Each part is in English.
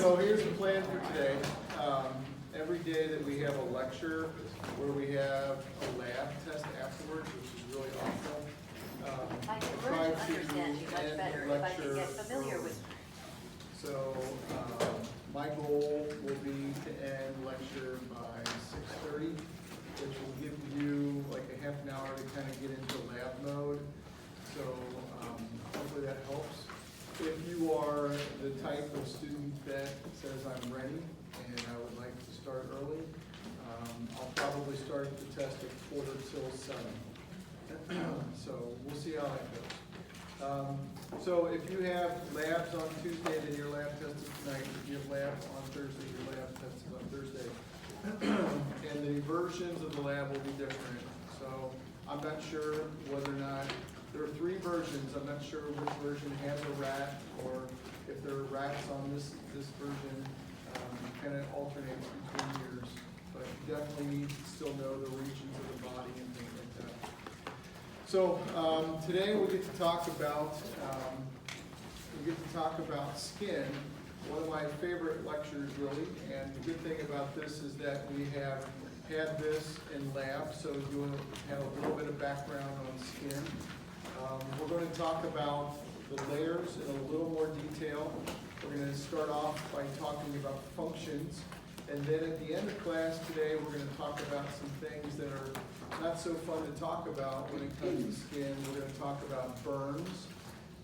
So here's the plan for today. Every day that we have a lecture where we have a lab test afterwards, which is really awful. I can learn to understand you much better if I can get familiar with. So my goal will be to end lecture by 6:30, which will give you like a half an hour to kind of get into lab mode. So hopefully that helps. If you are the type of student that says I'm ready and I would like to start early, I'll probably start the test at 6:45. So we'll see how that goes. So if you have labs on Tuesday, then your lab test is tonight. If you have labs on Thursday, your lab test is on Thursday. And the versions of the lab will be different. So I'm not sure whether or not, there are 3 versions. I'm not sure which version has a rat, or if there are rats on this version. Kind of alternates between years. But you definitely need to still know the regions of the body and things like that. So today we get to talk about skin, one of my favorite lectures really. And the good thing about this is that we have had this in lab, so you want to have a little bit of background on skin. We're going to talk about the layers in a little more detail. We're going to start off by talking about functions. And then at the end of class today, we're going to talk about some things that are not so fun to talk about when it comes to skin. We're going to talk about burns.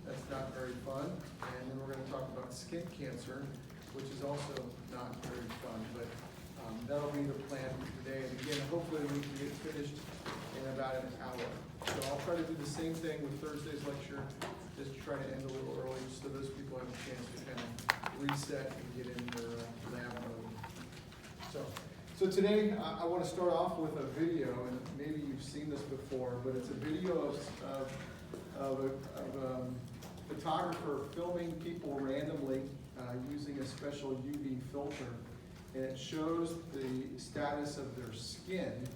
That's not very fun. And then we're going to talk about skin cancer, which is also not very fun. But that'll be the plan for today. And again, hopefully we can get finished in about an hour. So I'll try to do the same thing with Thursday's lecture, just try to end a little early so those people have a chance to kind of reset and get in their lab mode. So today I want to start off with a video, and maybe you've seen this before, but it's a video of a photographer filming people randomly using a special UV filter, and it shows the status of their skin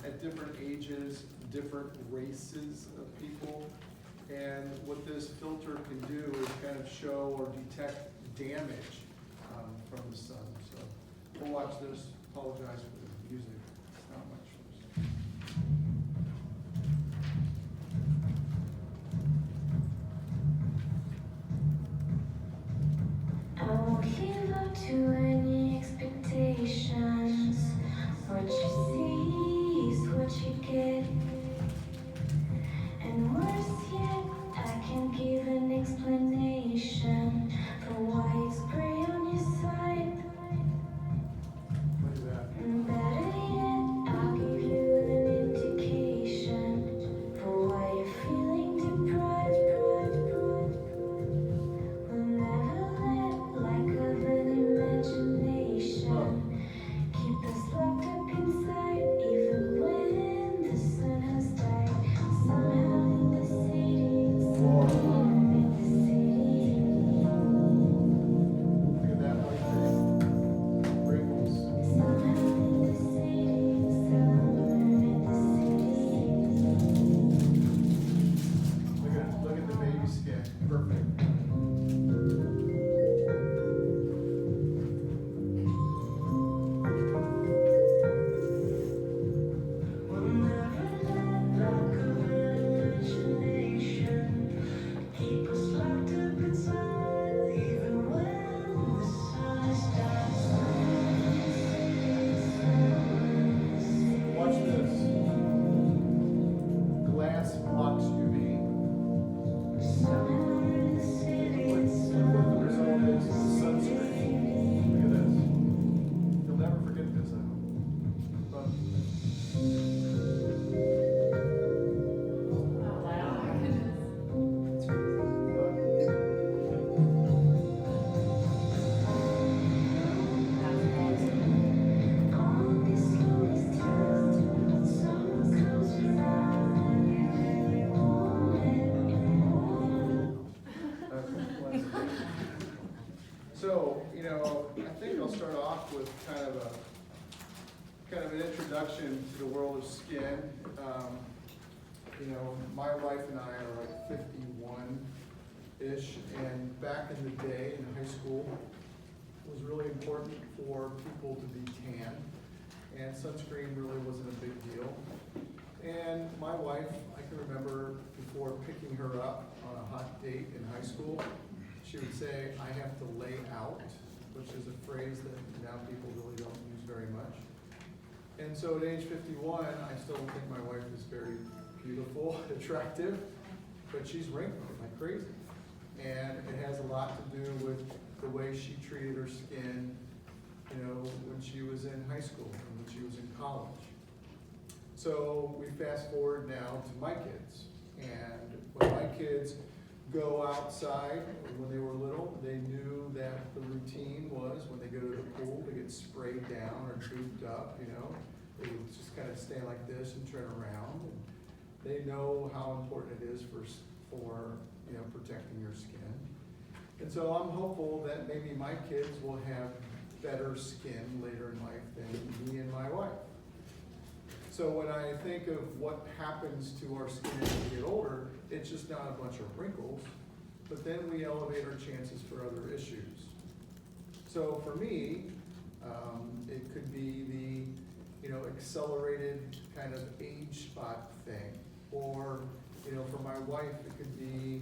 at different ages, different races of people. And what this filter can do is kind of show or detect damage from the sun. So we'll watch this. Apologize for the music. It's not much. I won't live up to any expectations. What you see is what you get. And worse yet, I can give an explanation for why it's gray on your side. Look at that. And better yet, I'll give you an indication for why you're feeling deprived. We'll never let lack of an imagination keep us locked up inside, even when the sun has died. Somehow in the city, somewhere in the city. Look at that white face. Wrinkles. Somehow in the city, somewhere in the city. Look at the baby skin. Perfect. We'll never let lack of imagination keep us locked up inside, even when the sun is down. Watch this. Glass blocks UV. Somehow in the city, Look what the result is. It's sunscreen. Look at this. You'll never forget this, I hope. But, all this slowest time, when someone comes around and you really want it. So, I think I'll start off with kind of an introduction to the world of skin. My wife and I are like 51-ish, and back in the day in high school, was really important for people to be tan, and sunscreen really wasn't a big deal. And my wife, I can remember before picking her up on a hot date in high school, she would say, "I have to lay out," which is a phrase that now people really don't use very much. And so at age 51, I still think my wife is very beautiful, attractive, but she's wrinkled like crazy. And it has a lot to do with the way she treated her skin, you know, when she was in high school and when she was in college. So we fast forward now to my kids. And when my kids go outside, when they were little, they knew that the routine was when they go to the pool to get sprayed down or tubed up, you know. They would just kind of stand like this and turn around. And they know how important it is for you know, protecting your skin. And so I'm hopeful that maybe my kids will have better skin later in life than me and my wife. So when I think of what happens to our skin as we get older, it's just not a bunch of wrinkles, but then we elevate our chances for other issues. So for me, it could be the, you know, accelerated kind of age spot thing, or, you know, for my wife, it could be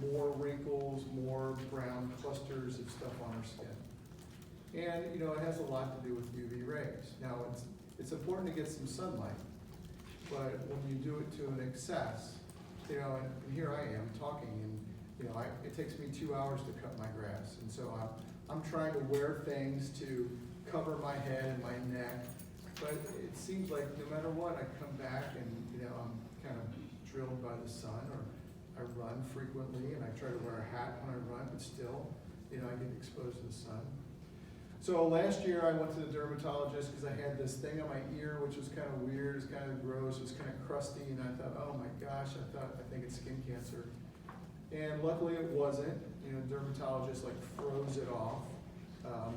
more wrinkles, more brown clusters of stuff on her skin. And, you know, it has a lot to do with UV rays. Now, it's important to get some sunlight, but when you do it to an excess, you know, and here I am talking, and, you know, it takes me 2 hours to cut my grass, and so I'm trying to wear things to cover my head and my neck, but it seems like no matter what, I come back and, you know, I'm kind of drilled by the sun, or I run frequently and I try to wear a hat when I run, but still, you know, I get exposed to the sun. So last year I went to the dermatologist because I had this thing on my ear, which was kind of weird, it's kind of gross, it was kind of crusty, and I thought, oh my gosh, I think it's skin cancer. And luckily it wasn't. You know, dermatologist like froze it off.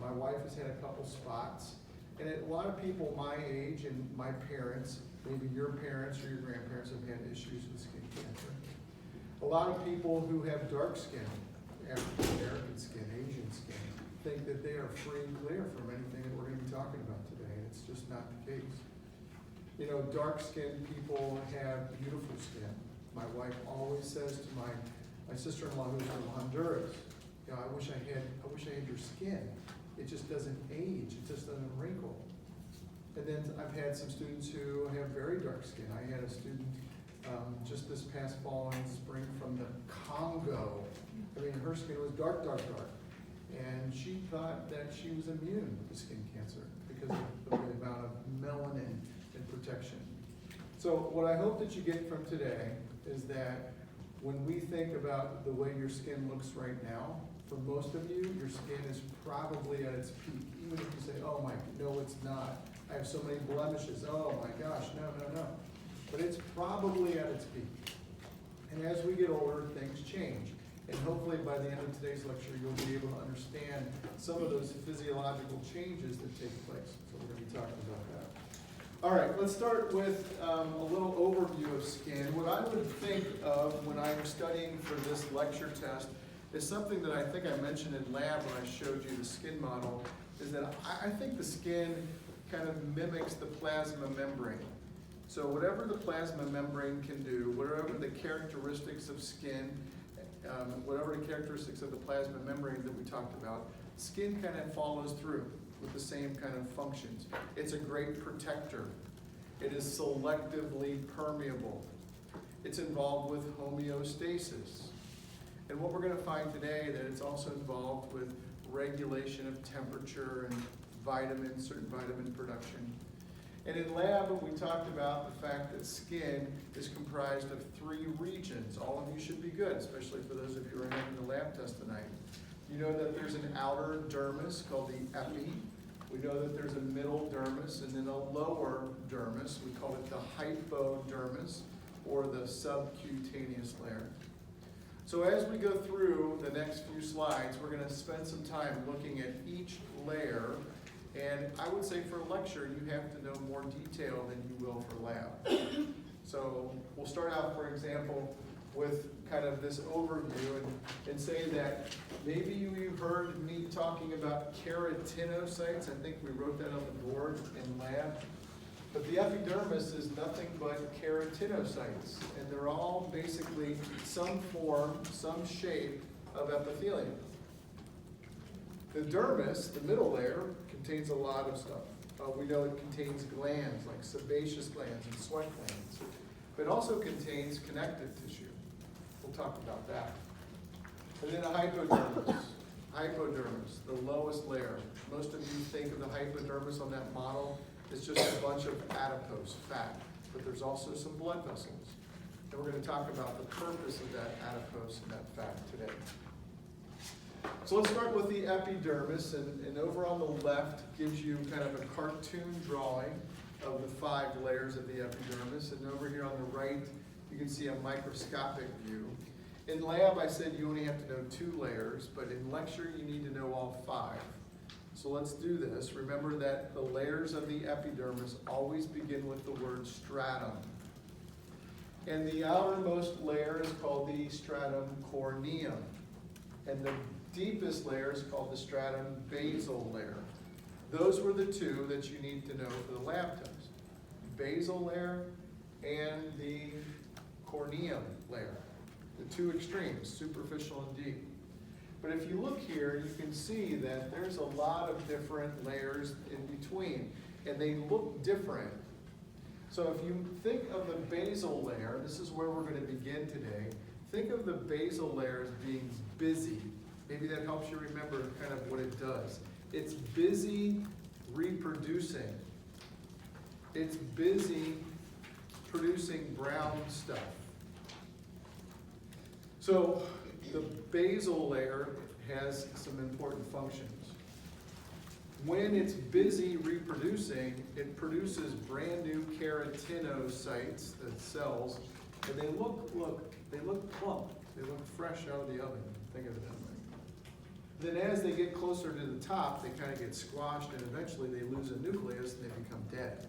My wife has had a couple spots, and a lot of people my age and my parents, maybe your parents or your grandparents, have had issues with skin cancer. A lot of people who have dark skin, African American skin, Asian skin, think that they are free and clear from anything that we're going to be talking about today, and it's just not the case. You know, dark-skinned people have beautiful skin. My wife always says to my sister-in-law who's from Honduras, you know, I wish I had your skin. It just doesn't age. It just doesn't wrinkle. And then I've had some students who have very dark skin. I had a student just this past fall and spring from the Congo. I mean, her skin was dark, dark, dark. And she thought that she was immune to skin cancer because of the amount of melanin and protection. So what I hope that you get from today is that when we think about the way your skin looks right now, for most of you, your skin is probably at its peak. Even if you say, oh my, no it's not. I have so many blemishes. Oh my gosh, no. But it's probably at its peak. And as we get older, things change. And hopefully by the end of today's lecture, you'll be able to understand some of those physiological changes that take place. So we're going to be talking about that. All right, let's start with a little overview of skin. What I would think of when I'm studying for this lecture test is something that I think I mentioned in lab when I showed you the skin model, is that I think the skin kind of mimics the plasma membrane. So whatever the plasma membrane can do, whatever the characteristics of skin, whatever the characteristics of the plasma membrane that we talked about, skin kind of follows through with the same kind of functions. It's a great protector. It is selectively permeable. It's involved with homeostasis. And what we're going to find today, that it's also involved with regulation of temperature and certain vitamin production. And in lab, we talked about the fact that skin is comprised of 3 regions. All of you should be good, especially for those of you who are having the lab test tonight. You know that there's an outer dermis called the epi. We know that there's a middle dermis and then a lower dermis. We call it the hypodermis, or the subcutaneous layer. So as we go through the next few slides, we're going to spend some time looking at each layer. And I would say for a lecture, you have to know more detail than you will for lab. So we'll start out, for example, with kind of this overview and say that maybe you've heard me talking about keratinocytes. I think we wrote that on the board in lab. But the epidermis is nothing but keratinocytes, and they're all basically some form, some shape of epithelium. The dermis, the middle layer, contains a lot of stuff. We know it contains glands, like sebaceous glands and sweat glands. But it also contains connective tissue. We'll talk about that. And then a hypodermis. Hypodermis, the lowest layer. Most of you think of the hypodermis on that model. It's just a bunch of adipose fat, but there's also some blood vessels. And we're going to talk about the purpose of that adipose and that fat today. So let's start with the epidermis, and over on the left gives you kind of a cartoon drawing of the 5 layers of the epidermis, and over here on the right you can see a microscopic view. In lab I said you only have to know 2 layers, but in lecture you need to know all 5. So let's do this. Remember that the layers of the epidermis always begin with the word stratum. And the outermost layer is called the stratum corneum. And the deepest layer is called the stratum basal layer. Those were the 2 that you need to know for the lab test. Basal layer and the corneum layer. The 2 extremes, superficial and deep. But if you look here, you can see that there's a lot of different layers in between, and they look different. So if you think of the basal layer, this is where we're going to begin today. Think of the basal layer as being busy. Maybe that helps you remember kind of what it does. It's busy reproducing. It's busy producing brown stuff. So the basal layer has some important functions. When it's busy reproducing, it produces brand new keratinocytes, the cells, and they look plump. They look fresh out of the oven. Think of it that way. Then as they get closer to the top, they kind of get squashed, and eventually they lose a nucleus and they become dead.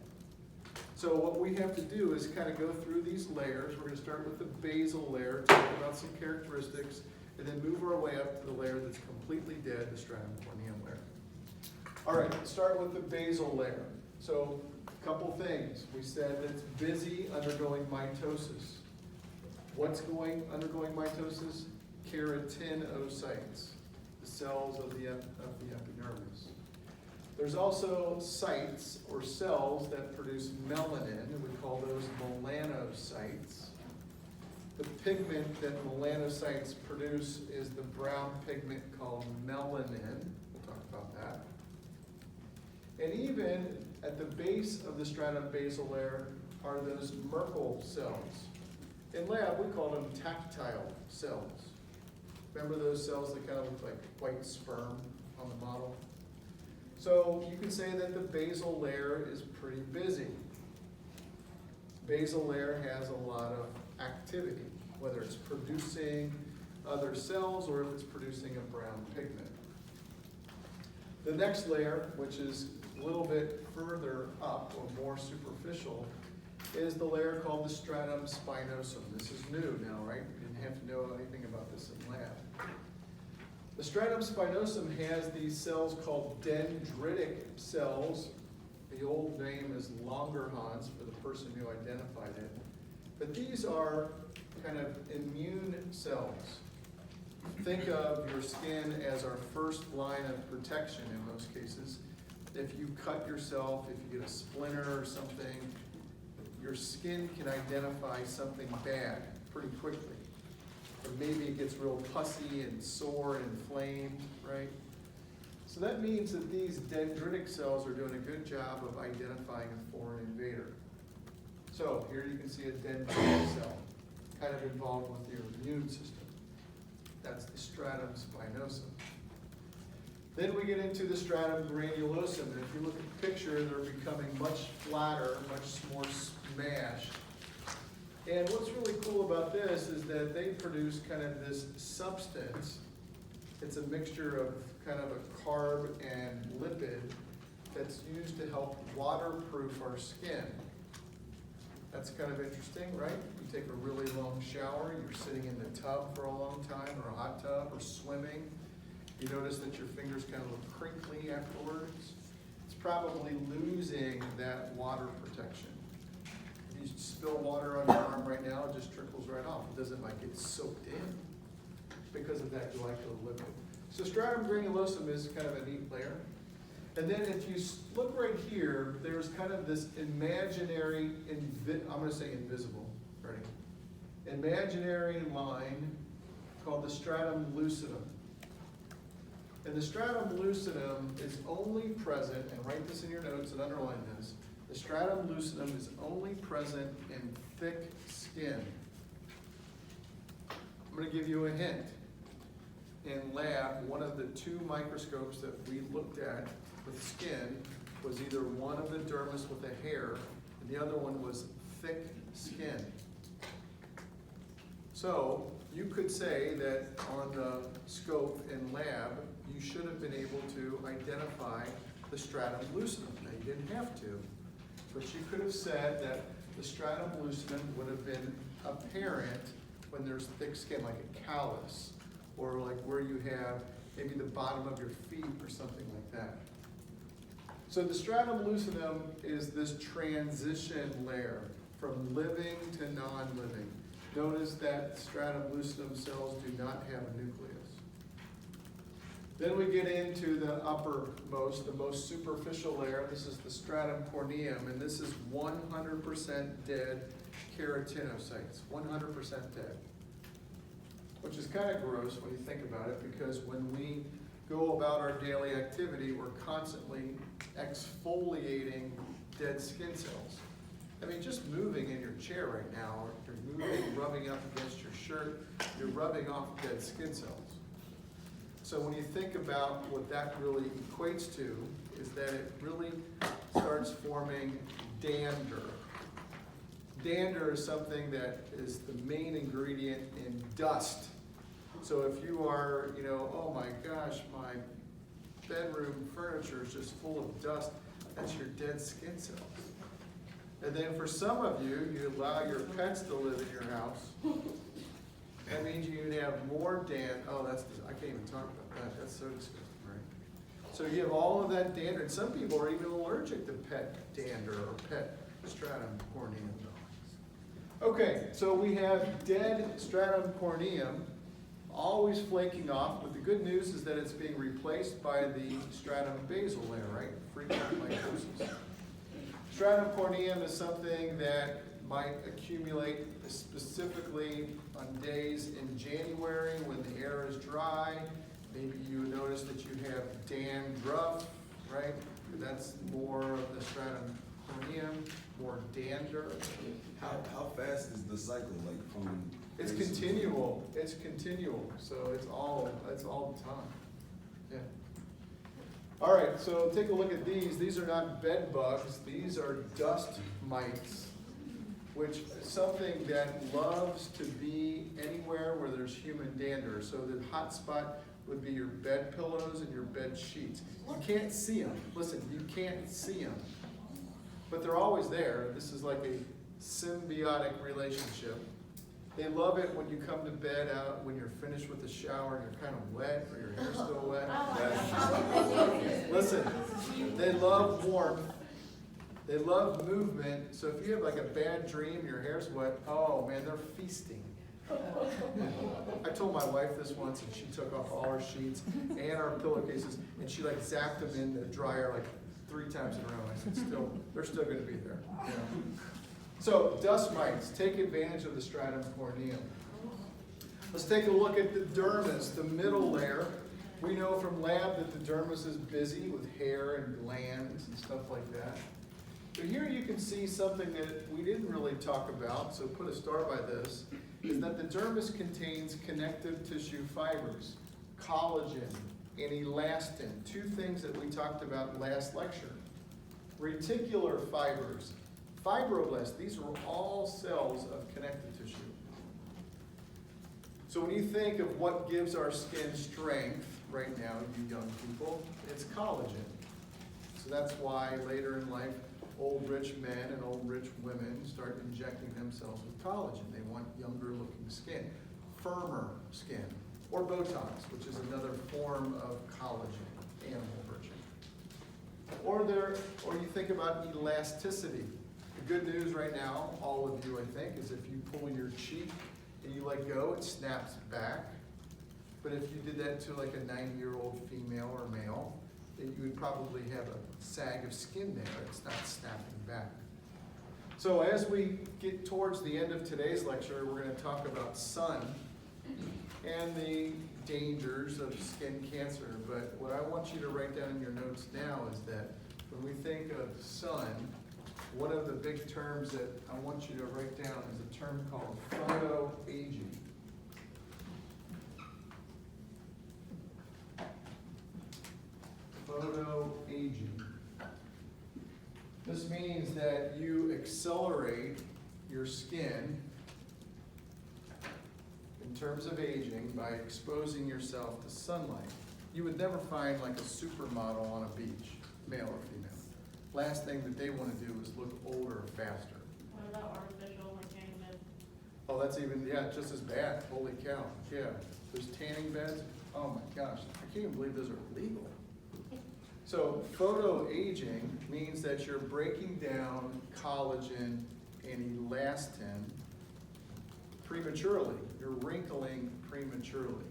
So what we have to do is kind of go through these layers. We're going to start with the basal layer, talk about some characteristics, and then move our way up to the layer that's completely dead, the stratum corneum layer. All right, let's start with the basal layer. So a couple things. We said that it's busy undergoing mitosis. What's undergoing mitosis? Keratinocytes, the cells of the epidermis. There's also sites or cells that produce melanin, and we call those melanocytes. The pigment that melanocytes produce is the brown pigment called melanin. We'll talk about that. And even at the base of the stratum basal layer are those Merkel cells. In lab, we call them tactile cells. Remember those cells that kind of look like white sperm on the model? So you can say that the basal layer is pretty busy. Basal layer has a lot of activity, whether it's producing other cells or if it's producing a brown pigment. The next layer, which is a little bit further up or more superficial, is the layer called the stratum spinosum. This is new now, right? You didn't have to know anything about this in lab. The stratum spinosum has these cells called dendritic cells. The old name is Langerhans for the person who identified it. But these are kind of immune cells. Think of your skin as our first line of protection in most cases. If you cut yourself, if you get a splinter or something, your skin can identify something bad pretty quickly. Or maybe it gets real pussy and sore and inflamed, right? So that means that these dendritic cells are doing a good job of identifying a foreign invader. So here you can see a dendritic cell, kind of involved with your immune system. That's the stratum spinosum. Then we get into the stratum granulosum, and if you look at the picture, they're becoming much flatter, much more smashed. And what's really cool about this is that they produce kind of this substance. It's a mixture of kind of a carb and lipid that's used to help waterproof our skin. That's kind of interesting, right? You take a really long shower, you're sitting in the tub for a long time, or a hot tub, or swimming. You notice that your fingers kind of look crinkly afterwards. It's probably losing that water protection. If you spill water on your arm right now, it just trickles right off. It doesn't like get soaked in because of that glycolipid. So stratum granulosum is kind of a neat layer. And then if you look right here, there's kind of this imaginary, I'm going to say invisible, ready? Imaginary line called the stratum lucidum. And the stratum lucidum is only present, and write this in your notes and underline this, the stratum lucidum is only present in thick skin. I'm going to give you a hint. In lab, one of the two microscopes that we looked at with skin was either one of the dermis with a hair, and the other one was thick skin. So you could say that on the scope in lab, you should have been able to identify the stratum lucidum. Now you didn't have to, but you could have said that the stratum lucidum would have been apparent when there's thick skin, like a callus, or like where you have maybe the bottom of your feet or something like that. So the stratum lucidum is this transition layer from living to non-living. Notice that stratum lucidum cells do not have a nucleus. Then we get into the uppermost, the most superficial layer. This is the stratum corneum, and this is 100% dead keratinocytes, 100% dead. Which is kind of gross when you think about it, because when we go about our daily activity, we're constantly exfoliating dead skin cells. I mean, just moving in your chair right now, or you're moving, rubbing up against your shirt, you're rubbing off dead skin cells. So when you think about what that really equates to, is that it really starts forming dander. Dander is something that is the main ingredient in dust. So if you are, oh my gosh, my bedroom furniture is just full of dust, that's your dead skin cells. And then for some of you, you allow your pets to live in your house. That means you'd have more I can't even talk about that. That's so disgusting, right? So you have all of that dander, and some people are even allergic to pet dander or pet stratum corneum. Okay, so we have dead stratum corneum, always flaking off, but the good news is that it's being replaced by the stratum basal layer, right? Frequent mitosis. Stratum corneum is something that might accumulate specifically on days in January when the air is dry. Maybe you notice that you have dandruff, right? That's more of the stratum corneum, more dander. How fast is the cycle, like from? It's continual. It's continual. So it's all the time. Yeah. All right. So take a look at these. These are not bed bugs. These are dust mites, which is something that loves to be anywhere where there's human dander. So the hot spot would be your bed pillows and your bed sheets. You can't see them. Listen, you can't see them, but they're always there. This is like a symbiotic relationship. They love it when you come to bed out, when you're finished with the shower and you're kind of wet or your hair's still wet. Listen, they love warmth. They love movement. So if you have like a bad dream, your hair's wet, oh man, they're feasting. I told my wife this once, and she took off all our sheets and our pillowcases, and she like zapped them in the dryer like 3 times in a row. I said, they're still going to be there. You know? So dust mites, take advantage of the stratum corneum. Let's take a look at the dermis, the middle layer. We know from lab that the dermis is busy with hair and glands and stuff like that. But here you can see something that we didn't really talk about, so put a star by this, is that the dermis contains connective tissue fibers, collagen, and elastin, 2 things that we talked about last lecture. Reticular fibers, fibroblasts, these are all cells of connective tissue. So when you think of what gives our skin strength right now, you young people, it's collagen. So that's why later in life, old rich men and old rich women start injecting themselves with collagen. They want younger looking skin, firmer skin, or Botox, which is another form of collagen, animal version. Or you think about elasticity. The good news right now, all of you I think, is if you pull your cheek and you let go, it snaps back. But if you did that to like a 90-year-old female or male, then you would probably have a sag of skin there. It's not snapping back. So as we get towards the end of today's lecture, we're going to talk about sun and the dangers of skin cancer. But what I want you to write down in your notes now is that when we think of sun, one of the big terms that I want you to write down is a term called photoaging. Photoaging. This means that you accelerate your skin in terms of aging by exposing yourself to sunlight. You would never find like a supermodel on a beach, male or female. Last thing that they want to do is look older or faster. What about artificial like tanning beds? Oh, that's even, yeah, just as bad. Holy cow. Yeah. Those tanning beds, oh my gosh. I can't even believe those are legal. So photoaging means that you're breaking down collagen and elastin prematurely. You're wrinkling prematurely.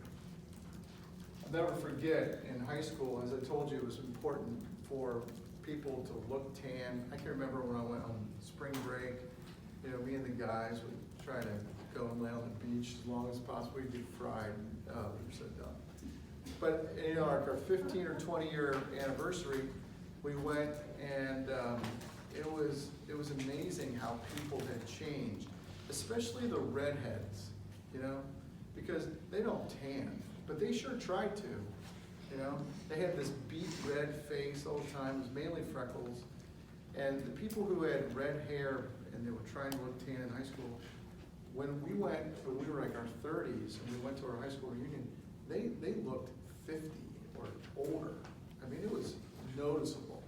I'll never forget in high school, as I told you, it was important for people to look tan. I can remember when I went on spring break, you know, me and the guys would try to go and lay on the beach as long as possible. We'd get fried. Oh, we were so dumb. But, you know, our 15 or 20 year anniversary, we went and it was amazing how people had changed, especially the redheads, you know, because they don't tan, but they sure tried to. You know, they had this beet red face all the time. It was mainly freckles. And the people who had red hair and they were trying to look tan in high school, when we were like our 30s and we went to our high school reunion, they looked 50 or older. I mean, it was noticeable.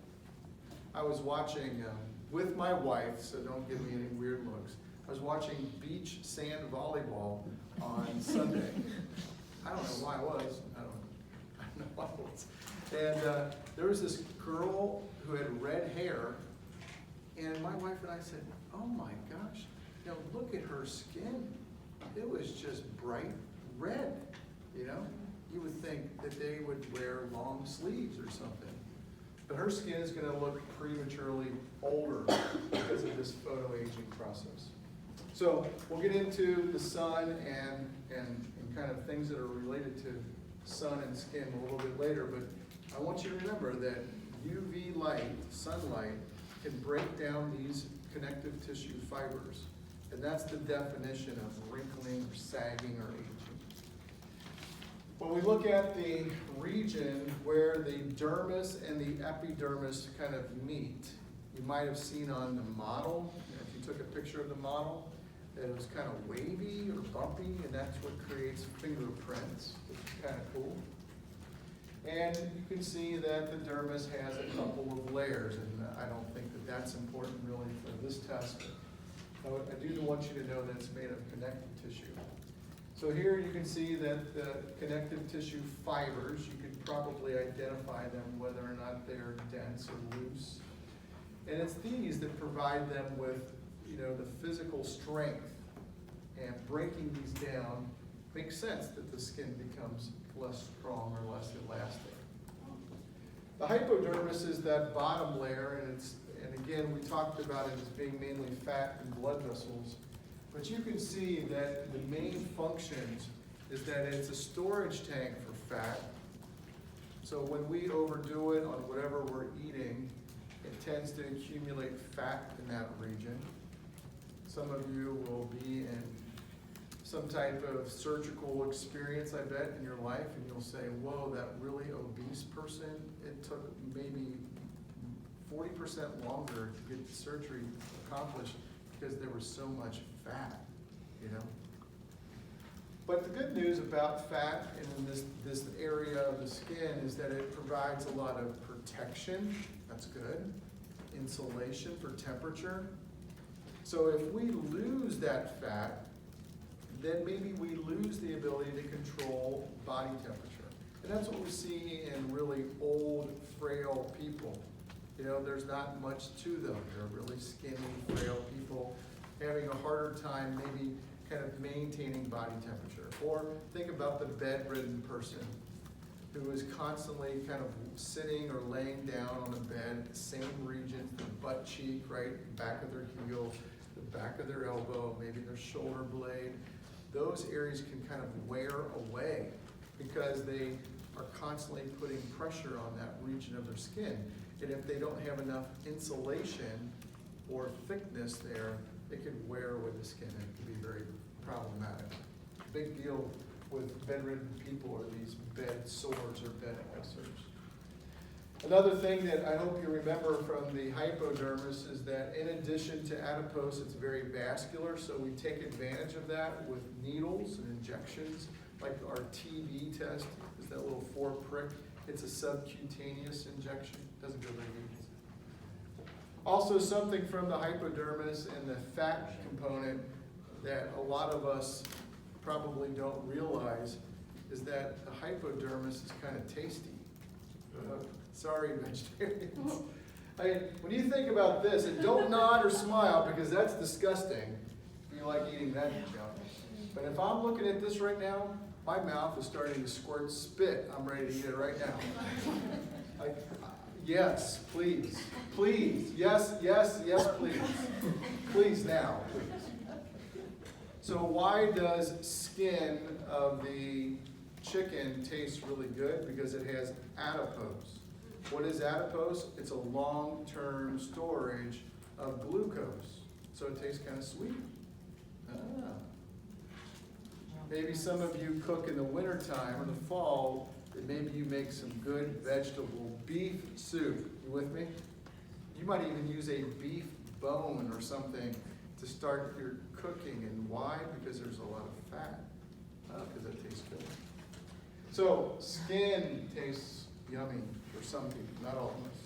I was watching with my wife, so don't give me any weird looks. I was watching beach sand volleyball on Sunday. I don't know why I was. I don't know why I was. And there was this girl who had red hair, and my wife and I said, "Oh my gosh, you know, look at her skin. It was just bright red, you know? You would think that they would wear long sleeves or something. But her skin is gonna look prematurely older because of this photoaging process. So we'll get into the sun and kind of things that are related to sun and skin a little bit later, but I want you to remember that UV light, sunlight, can break down these connective tissue fibers. And that's the definition of wrinkling or sagging or aging. When we look at the region where the dermis and the epidermis kind of meet, you might have seen on the model, if you took a picture of the model, that it was kind of wavy or bumpy, and that's what creates fingerprints, which is kind of cool. And you can see that the dermis has a couple of layers, and I don't think that that's important really for this test. But I do want you to know that it's made of connective tissue. So here you can see that the connective tissue fibers, you can probably identify them whether or not they're dense or loose. And it's these that provide them with, you know, the physical strength. And breaking these down makes sense that the skin becomes less strong or less elastic. The hypodermis is that bottom layer, and again, we talked about it as being mainly fat and blood vessels. But you can see that the main functions is that it's a storage tank for fat. So when we overdo it on whatever we're eating, it tends to accumulate fat in that region. Some of you will be in some type of surgical experience, I bet, in your life, and you'll say, whoa, that really obese person, it took maybe 40% longer to get the surgery accomplished because there was so much fat, you know? But the good news about fat in this area of the skin is that it provides a lot of protection. That's good. insulation for temperature. So if we lose that fat, then maybe we lose the ability to control body temperature. And that's what we see in really old, frail people. You know, there's not much to them. They're really skinny, frail people having a harder time maybe kind of maintaining body temperature. Or think about the bedridden person who is constantly kind of sitting or laying down on the bed, same regions, the butt cheek, right, back of their heel, the back of their elbow, maybe their shoulder blade. Those areas can kind of wear away because they are constantly putting pressure on that region of their skin. And if they don't have enough insulation or thickness there, it could wear away the skin and it can be very problematic. Big deal with bedridden people are these bed sores or bed ulcers. Another thing that I hope you remember from the hypodermis is that in addition to adipose, it's very vascular, so we take advantage of that with needles and injections, like our TB test is that little 4-prick. It's a subcutaneous injection, doesn't go very deep. Also, something from the hypodermis and the fat component that a lot of us probably don't realize is that the hypodermis is kind of tasty. Sorry, vegetarians. I mean, when you think about this, and don't nod or smile because that's disgusting. You like eating that junk. But if I'm looking at this right now, my mouth is starting to squirt spit. I'm ready to eat it right now. Like, yes, please. Please. Yes, yes, yes, please. Please now, please. So why does skin of the chicken taste really good? Because it has adipose. What is adipose? It's a long-term storage of glucose. So it tastes kind of sweet. Ah. Maybe some of you cook in the wintertime or the fall, and maybe you make some good vegetable beef soup. You with me? You might even use a beef bone or something to start your cooking. And why? Because there's a lot of fat. Because it tastes good. So skin tastes yummy for some people, not all of us.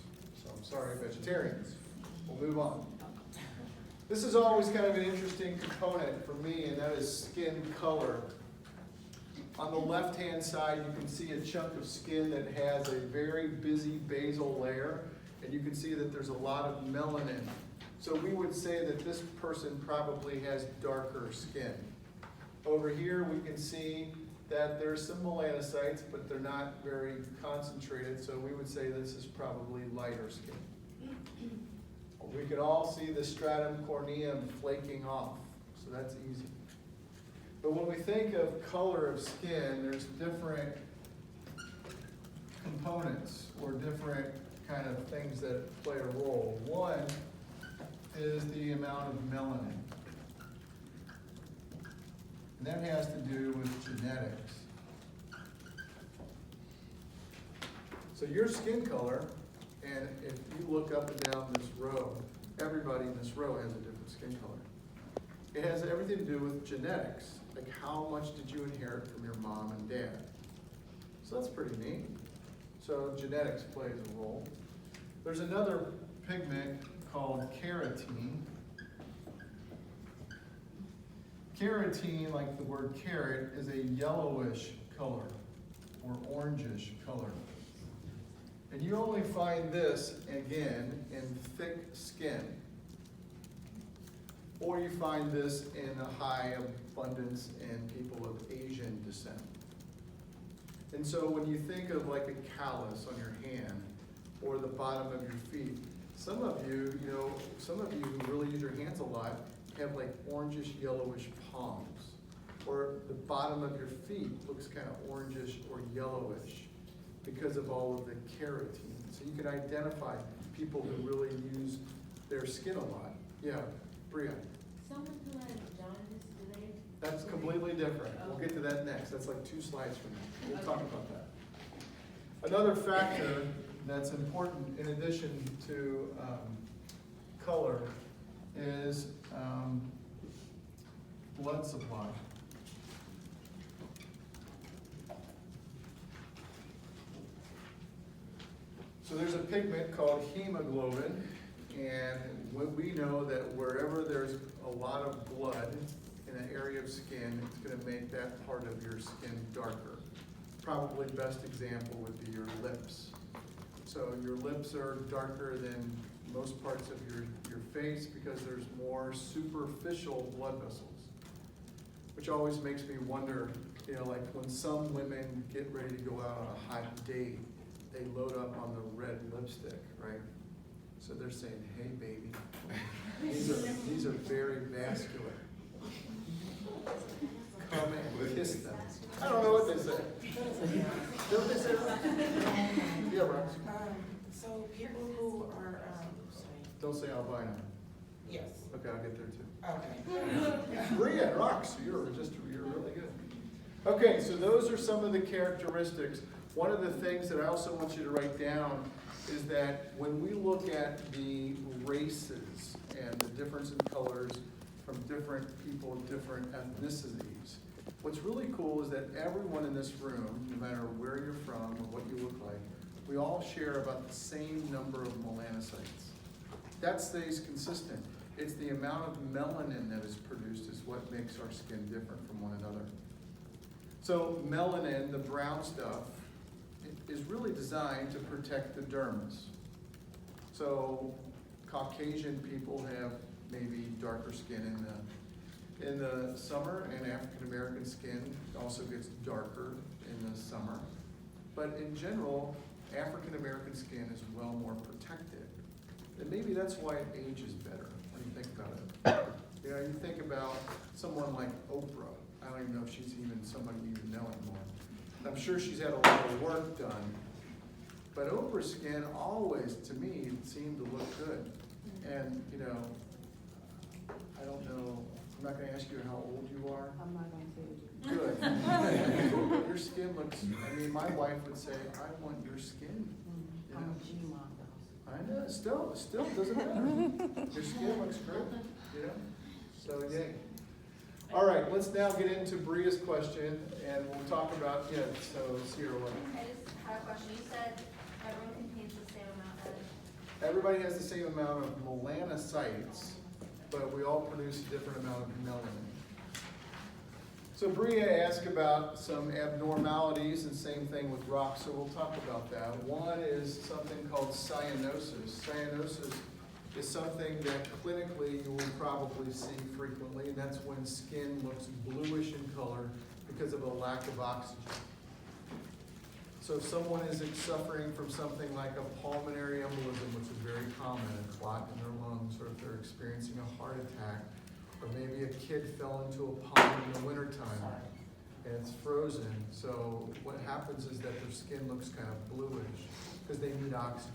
So I'm sorry, vegetarians. We'll move on. This is always kind of an interesting component for me, and that is skin color. On the left-hand side, you can see a chunk of skin that has a very busy basal layer, and you can see that there's a lot of melanin. So we would say that this person probably has darker skin. Over here, we can see that there's some melanocytes, but they're not very concentrated, so we would say this is probably lighter skin. We can all see the stratum corneum flaking off, so that's easy. But when we think of color of skin, there's different components or different kind of things that play a role. One is the amount of melanin. And that has to do with genetics. So your skin color, and if you look up and down this row, everybody in this row has a different skin color. It has everything to do with genetics, like how much did you inherit from your mom and dad. So that's pretty neat. So genetics plays a role. There's another pigment called carotene. Carotene, like the word carrot, is a yellowish color or orangish color. And you only find this, again, in thick skin. Or you find this in a high abundance in people of Asian descent. And so when you think of like a callus on your hand or the bottom of your feet, some of you who really use your hands a lot have like orangish, yellowish palms. Or the bottom of your feet looks kind of orangish or yellowish because of all of the carotene. So you can identify people who really use their skin a lot. Yeah, Bria. Someone who has jaundice, do they? That's completely different. We'll get to that next. That's like 2 slides from now. We'll talk about that. Another factor that's important in addition to color is blood supply. So there's a pigment called hemoglobin, And when we know that wherever there's a lot of blood in an area of skin, it's gonna make that part of your skin darker. Probably best example would be your lips. So your lips are darker than most parts of your face because there's more superficial blood vessels. Which always makes me wonder, you know, like when some women get ready to go out on a hot date, they load up on the red lipstick, right? So they're saying, hey, baby, these are very vascular. Come and kiss them. I don't know what they say. Don't they say that? Yeah, Rox. So people who are, sorry, Don't say albino. yes, Okay, I'll get there too. okay. Bria and Rox, you're really good. Okay, so those are some of the characteristics. One of the things that I also want you to write down is that when we look at the races and the difference in colors from different people, different ethnicities, what's really cool is that everyone in this room, no matter where you're from or what you look like, we all share about the same number of melanocytes. That stays consistent. It's the amount of melanin that is produced is what makes our skin different from one another. So melanin, the brown stuff, is really designed to protect the dermis. So Caucasian people have maybe darker skin in the summer, and African American skin also gets darker in the summer. But in general, African American skin is well more protected. And maybe that's why it ages better when you think about it. You know, you think about someone like Oprah. I don't even know if she's even somebody you even know anymore. I'm sure she's had a lot of work done. But Oprah's skin always, to me, seemed to look good. And, you know, I don't know, I'm not gonna ask you how old you are. I'm not gonna say it. Good. Your skin looks, I mean, my wife would say, I want your skin. You I'm know? a G-mom though. I know, still doesn't matter. Your skin looks great, you know? So, yay. All right, let's now get into Bria's question, and we'll talk about, yeah, so Sierra, what? I just had a question. You said everyone contains the same amount of. Everybody has the same amount of melanocytes, but we all produce a different amount of melanin. So Bria asked about some abnormalities, and same thing with Rox, so we'll talk about that. One is something called cyanosis. Cyanosis is something that clinically you will probably see frequently, and that's when skin looks bluish in color because of a lack of oxygen. So if someone is suffering from something like a pulmonary embolism, which is very common, a clot in their lungs, or if they're experiencing a heart attack, or maybe a kid fell into a pond in the wintertime and it's frozen. So what happens is that their skin looks kind of bluish because they need oxygen.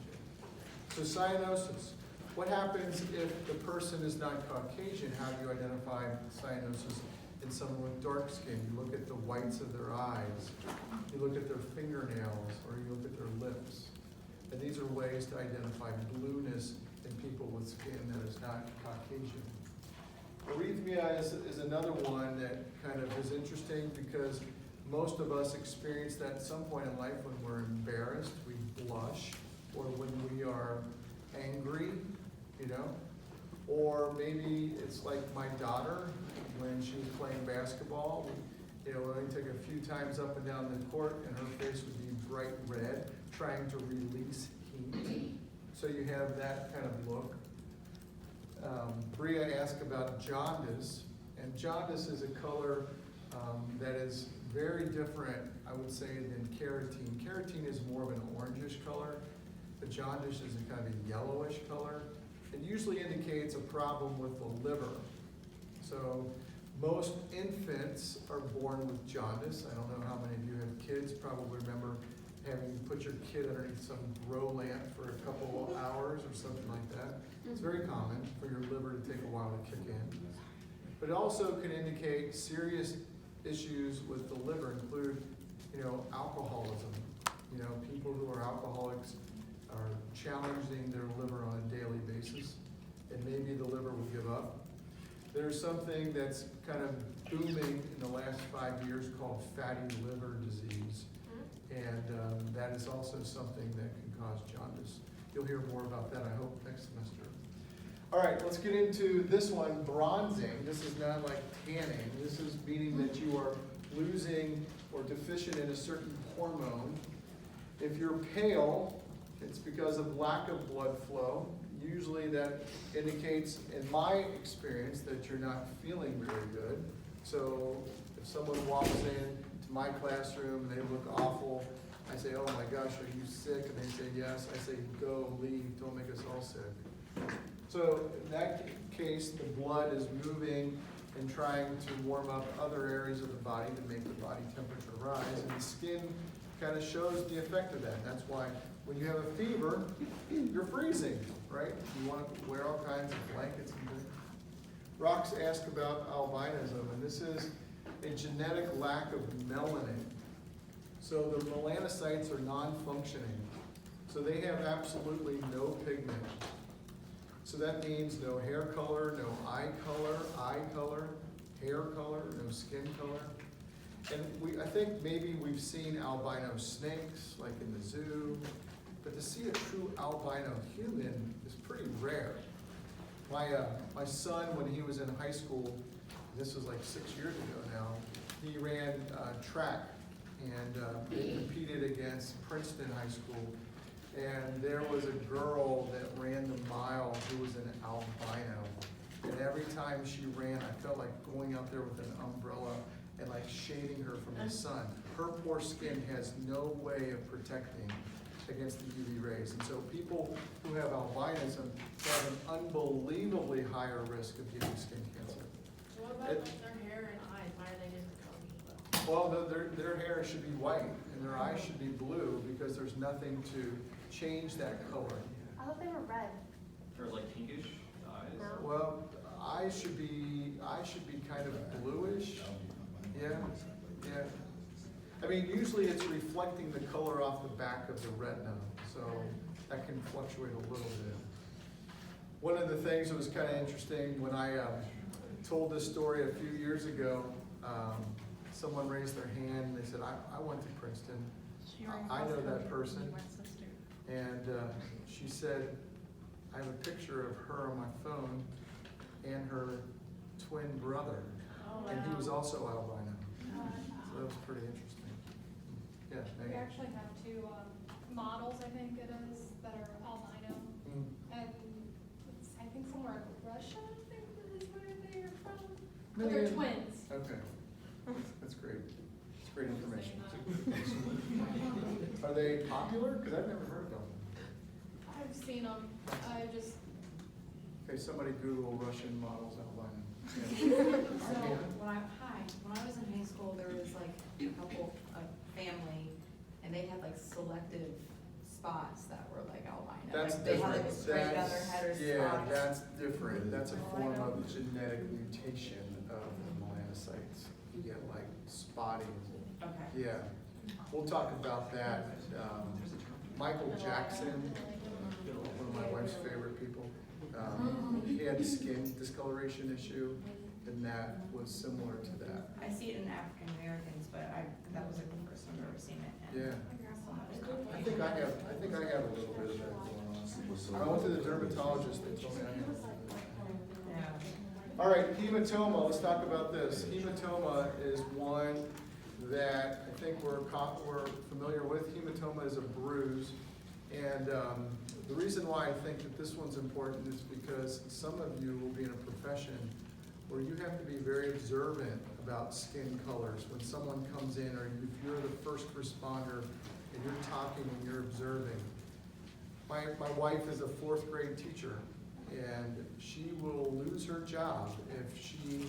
So cyanosis. What happens if the person is not Caucasian? How do you identify cyanosis in someone with dark skin? You look at the whites of their eyes, you look at their fingernails, or you look at their lips. And these are ways to identify blueness in people with skin that is not Caucasian. Arrhythmia is another one that kind of is interesting because most of us experience that at some point in life when we're embarrassed, we blush, or when we are angry, you know? Or maybe it's like my daughter, when she was playing basketball, you know, we took a few times up and down the court and her face would be bright red, trying to release heat. So you have that kind of look. Bria asked about jaundice, and jaundice is a color that is very different, I would say, than carotene. Carotene is more of an orangish color. The jaundice is a kind of a yellowish color. It usually indicates a problem with the liver. So most infants are born with jaundice. I don't know how many of you have kids, probably remember having to put your kid underneath some grow lamp for a couple of hours or something like that. It's very common for your liver to take a while to kick in. But it also can indicate serious issues with the liver, include, you know, alcoholism. You know, people who are alcoholics are challenging their liver on a daily basis, and maybe the liver will give up. There's something that's kind of booming in the last 5 years called fatty liver disease, and that is also something that can cause jaundice. You'll hear more about that, I hope, next semester. All right, let's get into this one, bronzing. This is not like tanning. This is meaning that you are losing or deficient in a certain hormone. If you're pale, it's because of lack of blood flow. Usually that indicates, in my experience, that you're not feeling very good. So if someone walks in to my classroom and they look awful, I say, oh my gosh, are you sick? And they say, yes. I say, go, leave, don't make us all sick. So in that case, the blood is moving and trying to warm up other areas of the body to make the body temperature rise. And the skin kind of shows the effect of that. That's why when you have a fever, you're freezing, right? You want to wear all kinds of blankets and things. Rox asked about albinism, and this is a genetic lack of melanin. So the melanocytes are non-functioning. So they have absolutely no pigment. So that means no hair color, no eye color, hair color, no skin color. And I think maybe we've seen albino snakes, like in the zoo, but to see a true albino human is pretty rare. My son, when he was in high school, this was like 6 years ago now, he ran track and he competed against Princeton High School. And there was a girl that ran the mile who was an albino. And every time she ran, I felt like going out there with an umbrella and like shading her from the sun. Her poor skin has no way of protecting against the UV rays. And so people who have albinism have an unbelievably higher risk of getting skin cancer. So what about like their hair and eyes, why are they different colors? Well, their hair should be white and their eyes should be blue because there's nothing to change that color. I thought they were red. Or like pinkish eyes? No. Well, eyes should be kind of bluish. Yeah, yeah. I mean, usually it's reflecting the color off the back of the retina, so that can fluctuate a little bit. One of the things that was kind of interesting when I told this story a few years ago, someone raised their hand and they said, I went to Princeton. I know that person. And she said, I have a picture of her on my phone and her twin brother. Oh, And he wow. was also albino. So that was pretty interesting. Yeah, We Megan. actually have two models, I think it is, that are albino. Mm. And it's, I think somewhere in Russia, I think is where they're from. No, But they're yeah. twins. Okay, that's great. It's great information. Are they popular? Because I've never heard of them. I've seen them. I just, Okay, somebody Google Russian models albino. So Yeah. when I was in high school, there was like a couple, a family, and they had like selective spots that were like albino. That's Like, they had like a different. straight down their head or Yeah, spots. that's different. That's a form of genetic mutation of the melanocytes. You get like spotting. Okay. Yeah, we'll talk about that. Michael Jackson, one of my wife's favorite people, he had a skin discoloration issue, and that was similar to that. I see it in African Americans, but that was like the first time I've ever seen it. and Yeah. someone was I think I have a little bit of that going on. I went to the dermatologist, they told me I had. Yeah. All right, hematoma, let's talk about this. Hematoma is one that I think we're familiar with. Hematoma is a bruise. And the reason why I think that this one's important is because some of you will be in a profession where you have to be very observant about skin colors. When someone comes in, or if you're the first responder and you're talking and you're observing. My wife is a 4th grade teacher, and she will lose her job if she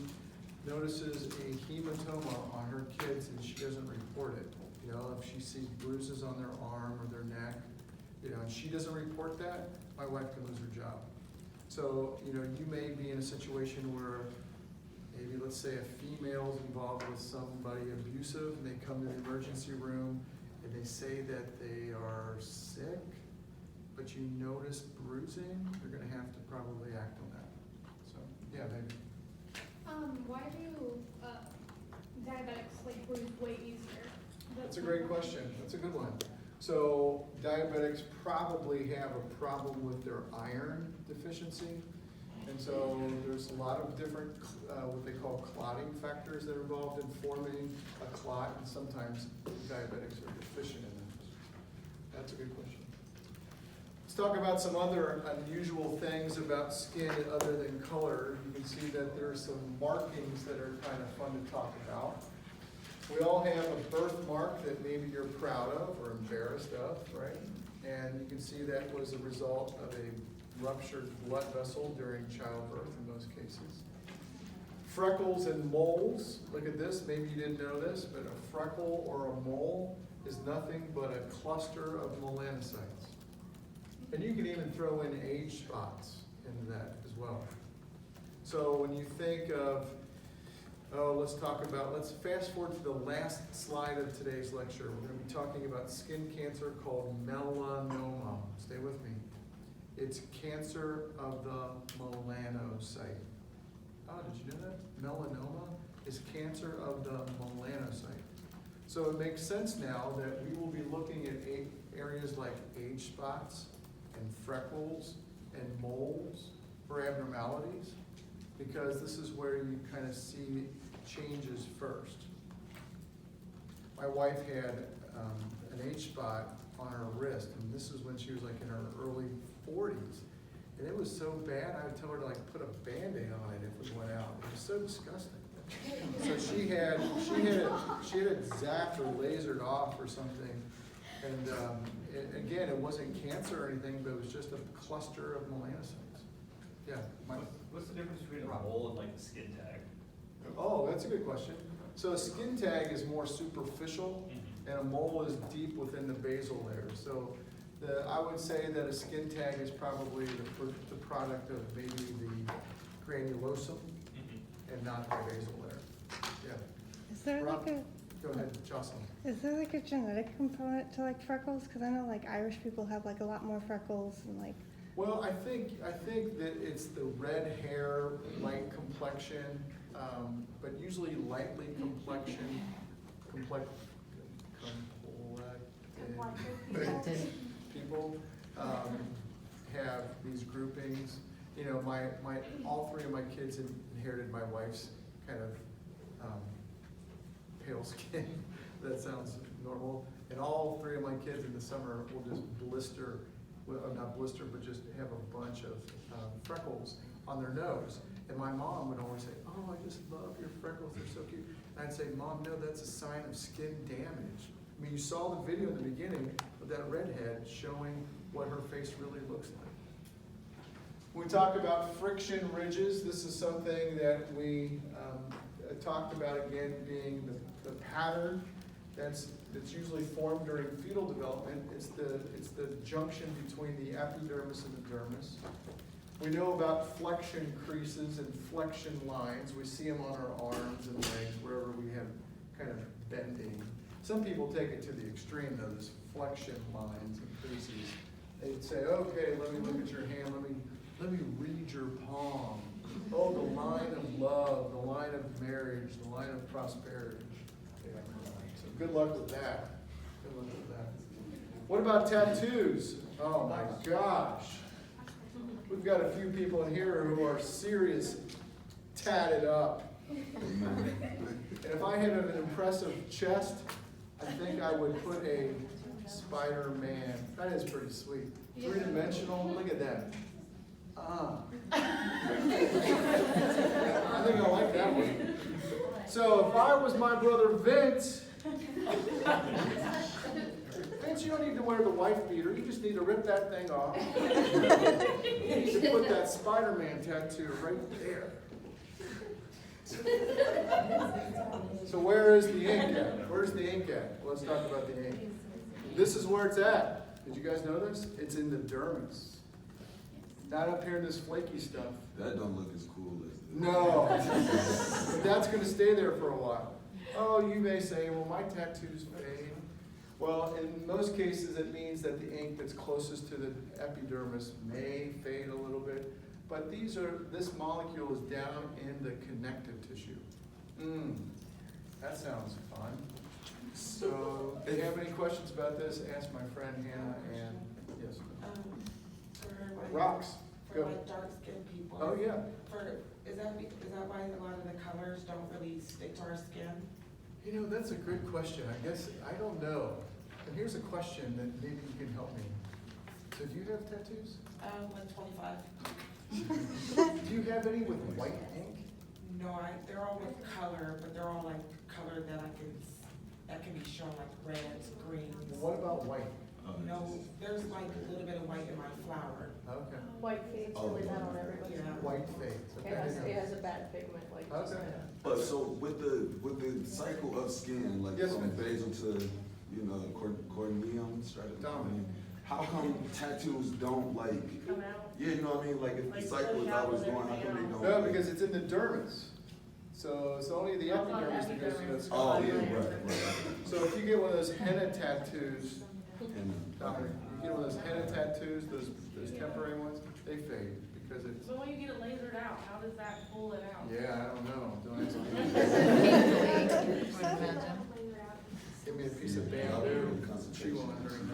notices a hematoma on her kids and she doesn't report it. You know, if she sees bruises on their arm or their neck, you know, and she doesn't report that, my wife can lose her job. So, you know, you may be in a situation where maybe, let's say, a female's involved with somebody abusive, and they come to the emergency room and they say that they are sick, but you notice bruising, you're gonna have to probably act on that. So, yeah, maybe. why do diabetics like lose weight easier? That's a great question. That's a good one. So diabetics probably have a problem with their iron deficiency. And so there's a lot of different, what they call clotting factors that are involved in forming a clot, and sometimes diabetics are deficient in those. That's a good question. Let's talk about some other unusual things about skin other than color. You can see that there are some markings that are kind of fun to talk about. We all have a birthmark that maybe you're proud of or embarrassed of, right? And you can see that was a result of a ruptured blood vessel during childbirth in most cases. Freckles and moles, look at this, maybe you didn't know this, but a freckle or a mole is nothing but a cluster of melanocytes. And you can even throw in age spots into that as well. So when you think of, let's fast forward to the last slide of today's lecture. We're going to be talking about skin cancer called melanoma. Stay with me. It's cancer of the melanocyte. Oh, did you know that? Melanoma is cancer of the melanocyte. So it makes sense now that we will be looking at areas like age spots and freckles and moles for abnormalities, because this is where you kind of see changes first. My wife had an age spot on her wrist, and this is when she was like in her early 40s. And it was so bad, I would tell her to like put a Band-Aid on it if we went out. It was so disgusting. So she had it zapped or lasered off or something. And again, it wasn't cancer or anything, but it was just a cluster of melanocytes. Yeah. What's the difference between a mole and like the skin tag? Oh, that's a good question. So a skin tag is more superficial, and a mole is deep within the basal layer. So I would say that a skin tag is probably the product of maybe the granulosum and not the basal layer. Yeah. Is there Rob, like go ahead, Jocelyn. is there like a genetic component to like freckles? Because I know like Irish people have like a lot more freckles and like. Well, I think that it's the red hair, light complexion, but usually lightly people have these groupings. You know, all three of my kids inherited my wife's kind of pale skin. That sounds normal. And all three of my kids in the summer will just not blister, but just have a bunch of freckles on their nose. And my mom would always say, "Oh, I just love your freckles, they're so cute." And I'd say, "Mom, no, that's a sign of skin damage." I mean, you saw the video in the beginning of that redhead showing what her face really looks like. When we talk about friction ridges, this is something that we talked about again being the pattern that's usually formed during fetal development. It's the junction between the epidermis and the dermis. We know about flexion creases and flexion lines. We see them on our arms and legs, wherever we have kind of bending. Some people take it to the extreme though, this flexion lines and creases. They'd say, "Okay, let me look at your hand, let me read your palm. Oh, the line of love, the line of marriage, the line of prosperity." So good luck with that. Good luck with that. What about tattoos? Oh my gosh. We've got a few people in here who are serious tatted up. And if I had an impressive chest, I think I would put a Spider-Man. That is pretty sweet. Three-dimensional, look at that. I think I like that one. So if I was my brother Vince, you don't need to wear the wife beater, you just need to rip that thing off. You need to put that Spider-Man tattoo right there. So where is the ink at? Where's the ink at? Let's talk about the ink. This is where it's at. Did you guys know this? It's in the dermis. Not up here in this flaky stuff. That don't look as cool as this. No. But that's going to stay there for a while. Oh, you may say, well, my tattoos fade. Well, in most cases, it means that the ink that's closest to the epidermis may fade a little bit. But this molecule is down in the connective tissue. That sounds fun. So, do you have any questions about this? Ask my friend Hannah and, yes. For Rocks. For Go. like dark skinned people, Oh, yeah. Is that why a lot of the colors don't really stick to our skin? You know, that's a good question. I guess, I don't know. And here's a question that maybe you can help me. So do you have tattoos? Like 25. Do you have any with white ink? No, they're all with color, but they're all like color that can be shown like reds, greens. What about white? No, there's like a little bit of white in my flower. Okay. White fades really bad on everybody. Yeah. White fades. It has a bad pigment, like you Okay. said. But so with the cycle of skin, like Yes, from ma'am. basal to, you know, corneum, stratum, Dominant. how come tattoos don't like, Come out. yeah, you know what I mean? Like if the Like cycle is push out always and going, how come they everything don't? No, because it's in the dermis. So it's only the That's not epidermis that goes through the epidermis. skull. Oh, yeah, right. So if you get one of those henna tattoos, And, Dominic, you get one of those henna tattoos, those temporary ones, they fade because it's, But when you get it lasered out, how does that pull it out? yeah, I don't know. Don't ask me. Imagine. Give me a piece of bamboo, chew on during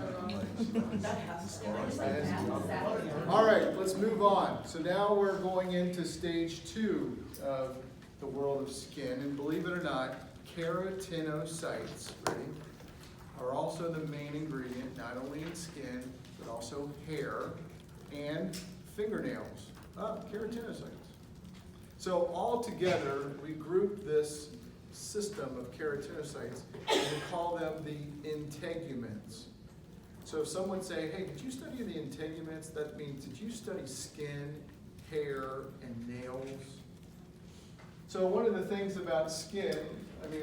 That has to. All right, let's move on. So now we're going into stage 2 of the world of skin. And believe it or not, keratinocytes, ready, are also the main ingredient, not only in skin, but also hair and fingernails. Keratinocytes. So all together, we group this system of keratinocytes and we call them the integuments. So if someone say, hey, did you study the integuments? That means, did you study skin, hair, and nails? So one of the things about skin,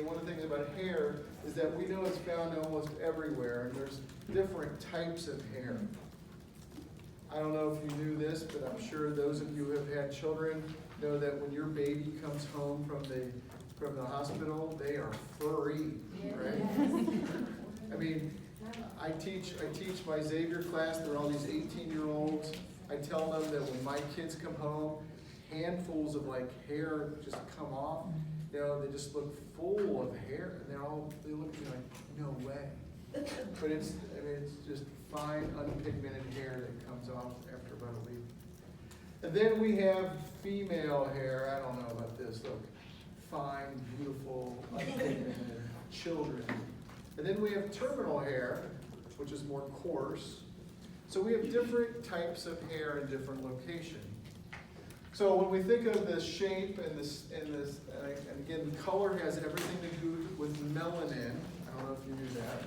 one of the things about hair is that we know it's found almost everywhere, and there's different types of hair. I don't know if you knew this, but I'm sure those of you who have had children know that when your baby comes home from the hospital, they are furry, right? I teach my Xavier class, they're all these 18-year-olds. I tell them that when my kids come home, handfuls of hair just come off. They just look full of hair, and they look at me like, no way. But it's just fine, unpigmented hair that comes off after about a week. And then we have female hair. I don't know about this. Look, fine, beautiful, unpigmented children. And then we have terminal hair, which is more coarse. So we have different types of hair in different locations. So when we think of the shape and again, color has everything to do with melanin. I don't know if you knew that.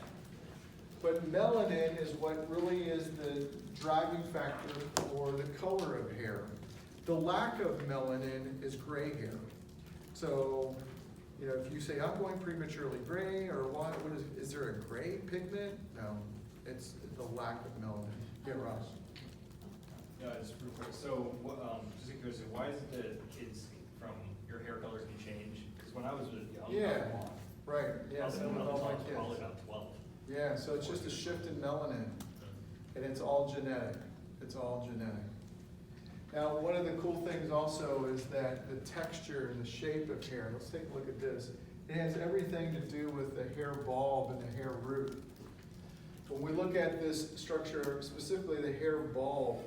But melanin is what really is the driving factor for the color of hair. The lack of melanin is gray hair. So, if you say, I'm going prematurely gray, or what is there a gray pigment? No, it's the lack of melanin. Yeah, Ross. Yeah, just real quick, so, just curious, why is it that kids from your hair colors can change? Because when I was young, Yeah. I was blonde. Right, yeah, I was same with all my probably kids. about 12. Yeah, so it's just a shift in melanin, and it's all genetic. It's all genetic. Now, one of the cool things also is that the texture and the shape of hair, let's take a look at this. It has everything to do with the hair bulb and the hair root. When we look at this structure, specifically the hair bulb,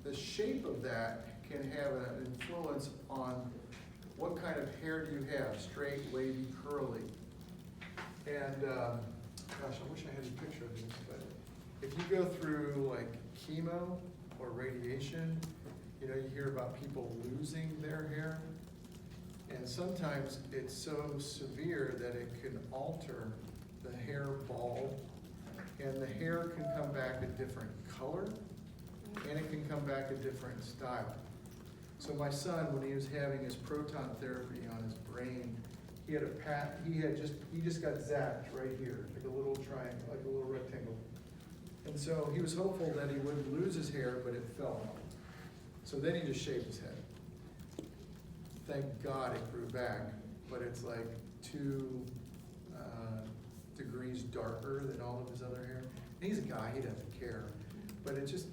the shape of that can have an influence on what kind of hair do you have, straight, wavy, curly. And gosh, I wish I had a picture of this, but if you go through chemo or radiation, you hear about people losing their hair. And sometimes it's so severe that it can alter the hair bulb, and the hair can come back a different color, and it can come back a different style. So my son, when he was having his proton therapy on his brain, he just got zapped right here, like a little triangle, like a little rectangle. And so he was hopeful that he wouldn't lose his hair, but it fell off. So then he just shaved his head. Thank God it grew back, but it's like 2 degrees darker than all of his other hair. And he's a guy, he doesn't care. But it's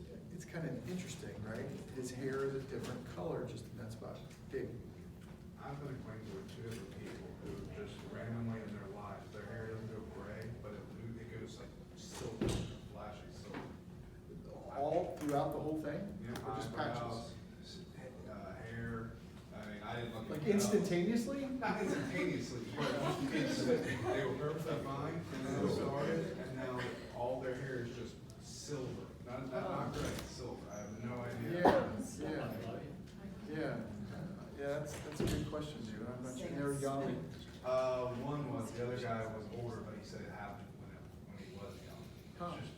kind of interesting, right? His hair is a different color just in that spot. Dave. I've been acquainted with 2 different people who just randomly in their lives, their hair doesn't go gray, but it goes like silver, flashy silver. All throughout the whole thing? Yeah, Or just my patches? house, Like instantaneously? Not instantaneously, but they were perfectly fine, and then it started, and now all their hair is just silver. Not gray, silver. I have no idea. Yeah, that's a good question, dude. I'm not sure, they're young. One was, the other guy was older, but he said it happened when he was young. Huh. Just-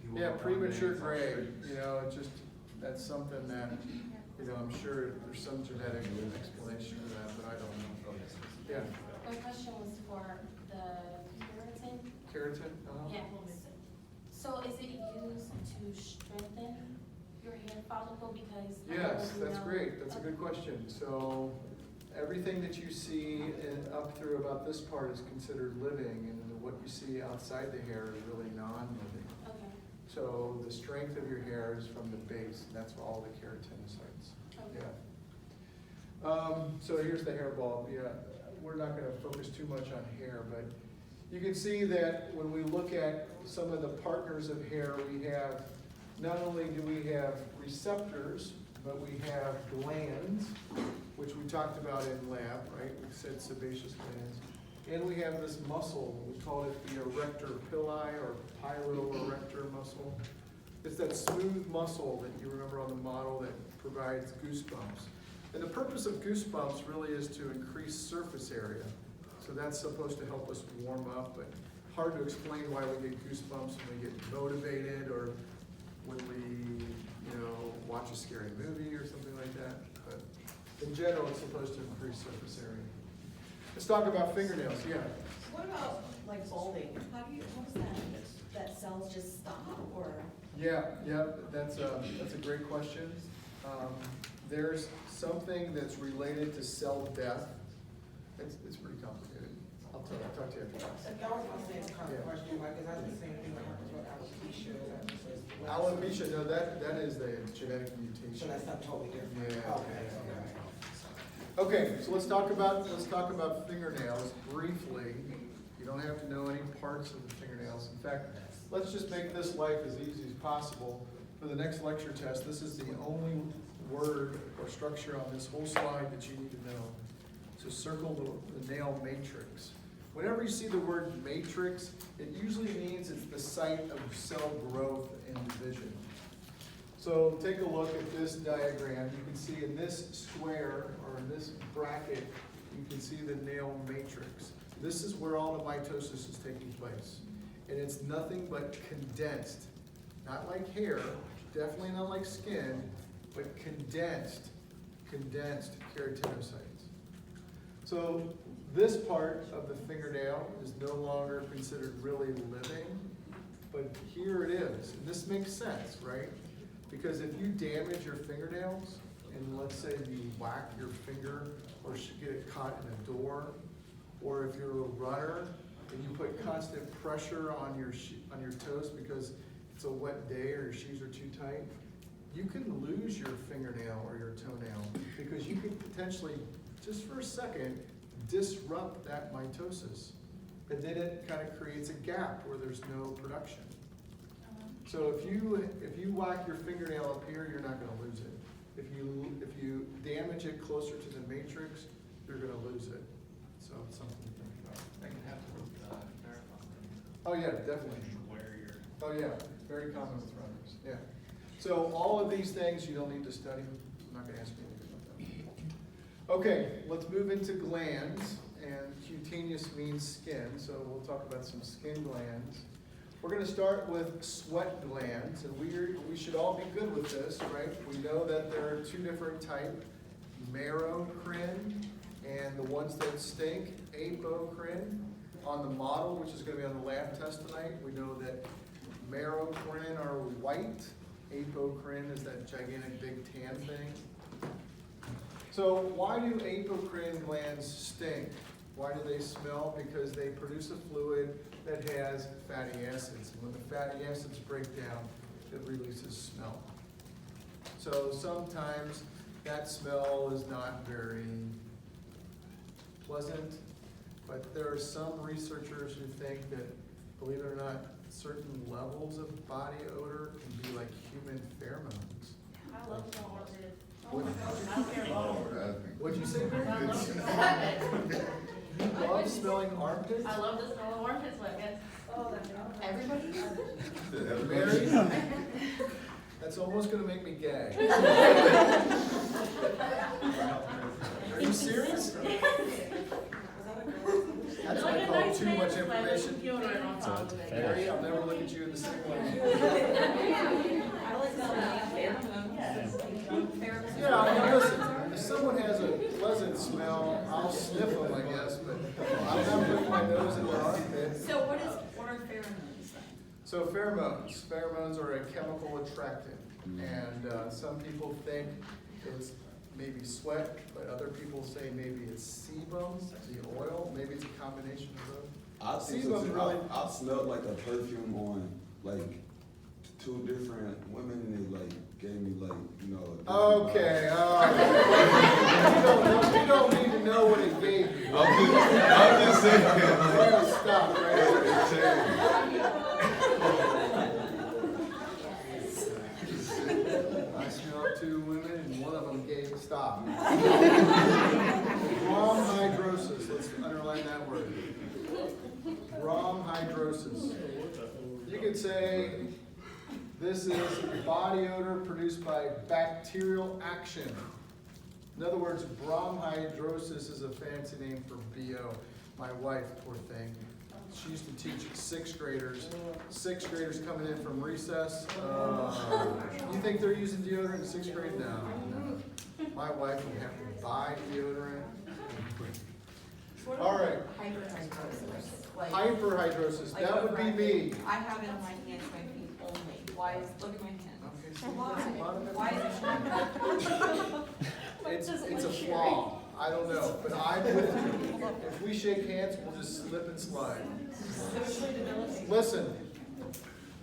he woke Yeah, up one day premature and saw gray, streaks. you know, it just, that's something that, you know, I'm sure there's some genetic explanation for that, but I don't know. Yeah, My question was for the keratin. keratin? Yeah. So is it used to strengthen your hair follicle because? I don't Yes, really that's know- great, that's a good question. So, everything that you see up through about this part is considered living, and what you see outside the hair is really non-living. Okay, So, the strength of your hair is from the base, and that's all the keratinocytes. okay. Yeah. So here's the hair bulb. Yeah, we're not gonna focus too much on hair, but you can see that when we look at some of the partners of hair, we have, not only do we have receptors, but we have glands, which we talked about in lab, right? We said sebaceous glands. And we have this muscle, we call it the erector pili or piloerector muscle. It's that smooth muscle that you remember on the model that provides goosebumps. And the purpose of goosebumps really is to increase surface area. So that's supposed to help us warm up, but hard to explain why we get goosebumps when we get motivated or when we, watch a scary movie or something like that. But in general, it's supposed to increase surface area. Let's talk about fingernails, yeah. What about like balding? How does that cells just stop or? Yeah, that's a great question. There's something that's related to cell death. It's pretty complicated. I'll talk to you after class. That was my same kind of question, like, is that the same thing that happens with alopecia? Is that just as- Alopecia, no, that is the genetic So mutation. that's not totally different? Yeah. Okay, Okay, so let's talk about fingernails briefly. You don't have to know any parts of the fingernails. In fact, let's just make this life as easy as possible. For the next lecture test, this is the only word or structure on this whole slide that you need to know. So circle the nail matrix. Whenever you see the word matrix, it usually means it's the site of cell growth and division. So take a look at this diagram. You can see in this square or in this bracket, you can see the nail matrix. This is where all the mitosis is taking place. And it's nothing but condensed, not like hair, definitely not like skin, but condensed keratinocytes. So this part of the fingernail is no longer considered really living, but here it is. And this makes sense, right? Because if you damage your fingernails, and let's say you whack your finger or get it caught in a door, or if you're a runner and you put constant pressure on your toes because it's a wet day or your shoes are too tight, you can lose your fingernail or your toenail because you could potentially, just for a second, disrupt that mitosis. And then it kind of creates a gap where there's no production. So if you whack your fingernail up here, you're not gonna lose it. If you damage it closer to the matrix, you're gonna lose it. So it's something to think about. That can happen with marathon. Oh yeah, definitely. Where you're. Oh yeah, very common with runners, yeah. So all of these things you don't need to study. I'm not gonna ask you anything about that. Okay, let's move into glands, and cutaneous means skin, so we'll talk about some skin glands. We're gonna start with sweat glands, and we should all be good with this, right? We know that there are two different types, merocrine and the ones that stink, apocrine. On the model, which is gonna be on the lab test tonight, we know that merocrine are white, apocrine is that gigantic big tan thing. So why do apocrine glands stink? Why do they smell? Because they produce a fluid that has fatty acids. And when the fatty acids break down, it releases smell. So sometimes that smell is not very pleasant, but there are some researchers who think that, believe it or not, certain levels of body odor can be like human pheromones. I love the orchid. What- I don't care about I think What'd you say, I Mary? love the smell of it. You love smelling armpits? I love the smell of armpits, but I guess. Everybody? Mary? That's almost gonna make me gag. Are you serious? That's what I call too much information. Deodorant on top of it. Mary, I'll never look at you in the same way. I like smelling pheromones. Yeah, I mean, listen, if someone has a pleasant smell, I'll sniff them, I guess, but I'm not putting my nose in their armpit. So what are pheromones then? So pheromones are a chemical attractant, and some people think it's maybe sweat, but other people say maybe it's sebum, the oil, maybe it's a combination of both. I think so Sebum too. really, I smelled like a perfume on like 2 different women, and they like gave me like, you know. a different okay, vibe. you don't need to know what it gave you. I'm just saying. We're gonna stop right It changed. I smelled 2 women and one of them gave a stop. Bromhydrosis, let's underline that word. Bromhydrosis. You could say this is body odor produced by bacterial action. In other words, bromhydrosis is a fancy name for BO. My wife, poor thing, she used to teach 6th graders. 6th graders coming in from recess. You think they're using deodorant in 6th grade? No. My wife would have to buy deodorant. All right. Hyperhidrosis. Like, Hyperhidrosis, like that would be me. I have it on my hands, my feet only. Why is, look at my hands. Okay, so Why? that's a lot of Why is it It's a flaw. I don't know, but I'm with you. If we shake hands, we'll just slip and slide. Listen,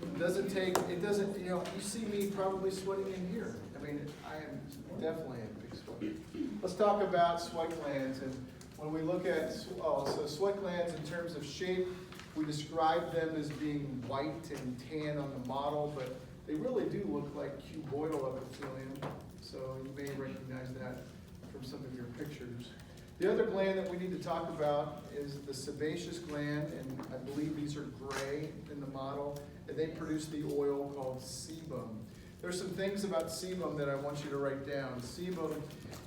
it doesn't, you know, you see me probably sweating in here. I mean, I am definitely a big sweater. Let's talk about sweat glands. And when we look at, so sweat glands in terms of shape, we describe them as being white and tan on the model, but they really do look like cuboidal epithelium. So you may recognize that from some of your pictures. The other gland that we need to talk about is the sebaceous gland, and I believe these are gray in the model, and they produce the oil called sebum. There's some things about sebum that I want you to write down. Sebum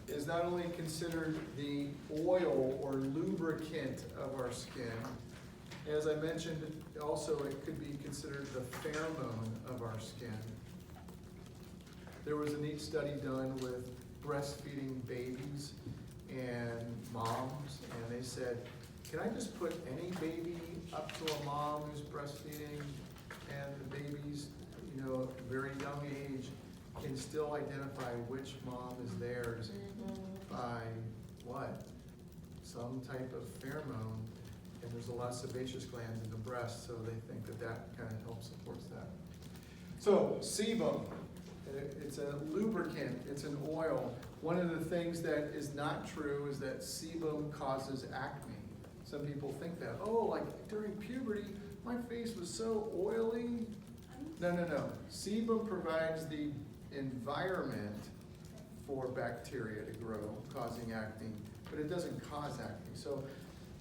is not only considered the oil or lubricant of our skin, as I mentioned, also it could be considered the pheromone of our skin. There was a neat study done with breastfeeding babies and moms, and they said, can I just put any baby up to a mom who's breastfeeding, and the baby's, you know, very young age can still identify which mom is theirs by what? Some type of pheromone, and there's a lot of sebaceous glands in the breast, so they think that that kind of helps supports that. So sebum, it's a lubricant, it's an oil. One of the things that is not true is that sebum causes acne. Some people think that, oh, like during puberty, my face was so oily. No. Sebum provides the environment for bacteria to grow, causing acne, but it doesn't cause acne. So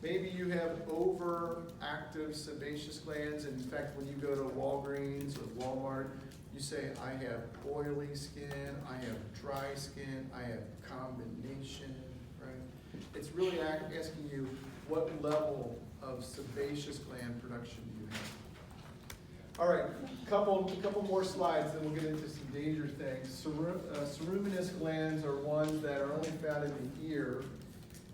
maybe you have overactive sebaceous glands, and in fact, when you go to Walgreens or Walmart, you say, I have oily skin, I have dry skin, I have combination, right? It's really asking you what level of sebaceous gland production do you have. All right, couple more slides, then we'll get into some danger things. Ceruminous glands are ones that are only found in the ear,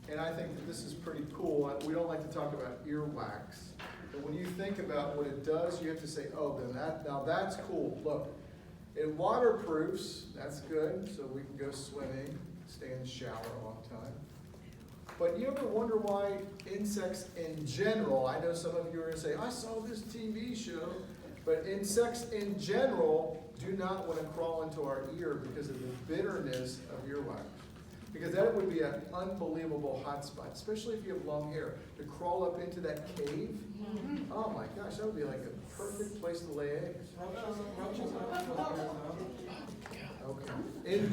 and I think that this is pretty cool. We don't like to talk about earwax, but when you think about what it does, you have to say, oh, then now that's cool. Look, it waterproofs, that's good, so we can go swimming, stay in the shower a long time. But you ever wonder why insects in general, I know some of you are going to say, I saw this TV show, but insects in general do not want to crawl into our ear because of the bitterness of earwax. Because that would be an unbelievable hot spot, especially if you have long hair. To crawl up into that cave, oh my gosh, that would be like a perfect place to lay eggs. Okay. In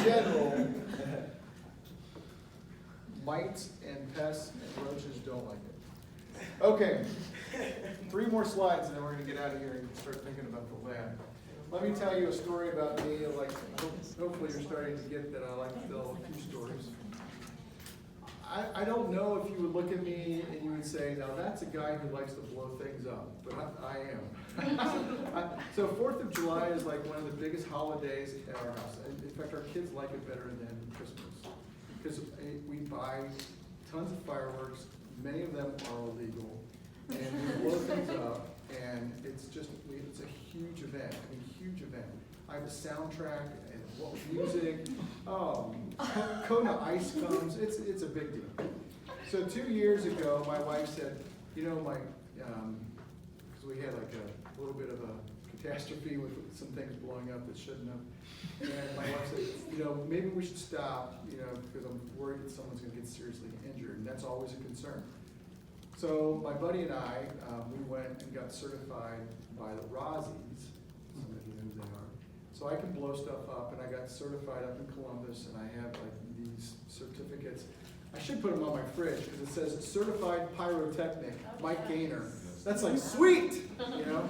general, mites and pests and roaches don't like it. Okay, 3 more slides and then we're gonna get out of here and start thinking about the lab. Let me tell you a story about me, like, hopefully you're starting to get that I like to tell a few stories. I don't know if you would look at me and you would say, now that's a guy who likes to blow things up, but I am. So 4th of July is like one of the biggest holidays at our house. In fact, our kids like it better than Christmas. Because we buy tons of fireworks, many of them are illegal, and we blow things up, and it's a huge event, huge event. I have a soundtrack and what music, Kona Ice comes, it's a big deal. So 2 years ago, my wife said, you know, because we had like a little bit of a catastrophe with some things blowing up that shouldn't have. And my wife said, you know, maybe we should stop, you know, because I'm worried that someone's gonna get seriously injured, and that's always a concern. So my buddy and I, we went and got certified by the Rosie's. Some of you know who they are. So I can blow stuff up, and I got certified up in Columbus, and I have like these certificates. I should put them on my fridge because it says Certified Pyrotechnic, Mike Gaynor. That's like sweet, you know.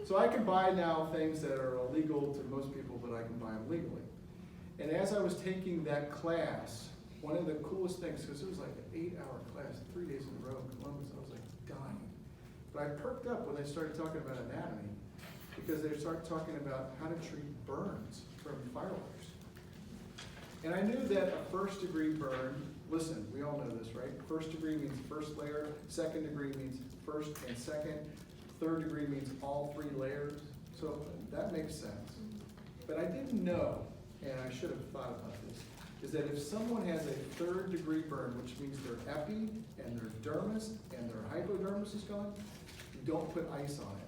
So I can buy now things that are illegal to most people, but I can buy them legally. And as I was taking that class, one of the coolest things, because it was like an 8-hour class, 3 days in a row in Columbus, I was like dying. But I perked up when they started talking about anatomy, because they started talking about how to treat burns from fireworks. And I knew that a 1st degree burn, listen, we all know this, right? 1st degree means 1st layer, 2nd degree means 1st and 2nd, 3rd degree means all 3 layers. So that makes sense. But I didn't know, and I should have thought about this, is that if someone has a 3rd degree burn, which means their epi and their dermis and their hypodermis is gone, you don't put ice on it.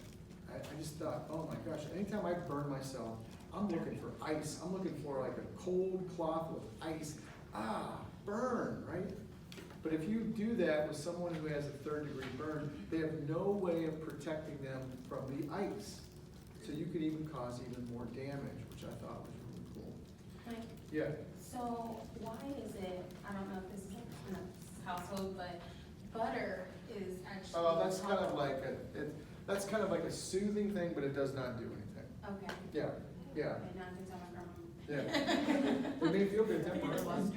I just thought, oh my gosh, anytime I burn myself, I'm looking for ice. I'm looking for like a cold cloth with ice. Burn, right? But if you do that with someone who has a 3rd degree burn, they have no way of protecting them from the ice. So you could even cause even more damage, which I thought was really cool. Like, Yeah. so why is it, I don't know if this is in a household, but butter is actually. Oh, that's kind of like that's kind of like a soothing thing, but it does not do anything. Okay. Yeah, yeah, Okay, now I can tell my grandma. yeah. It may feel good temporarily.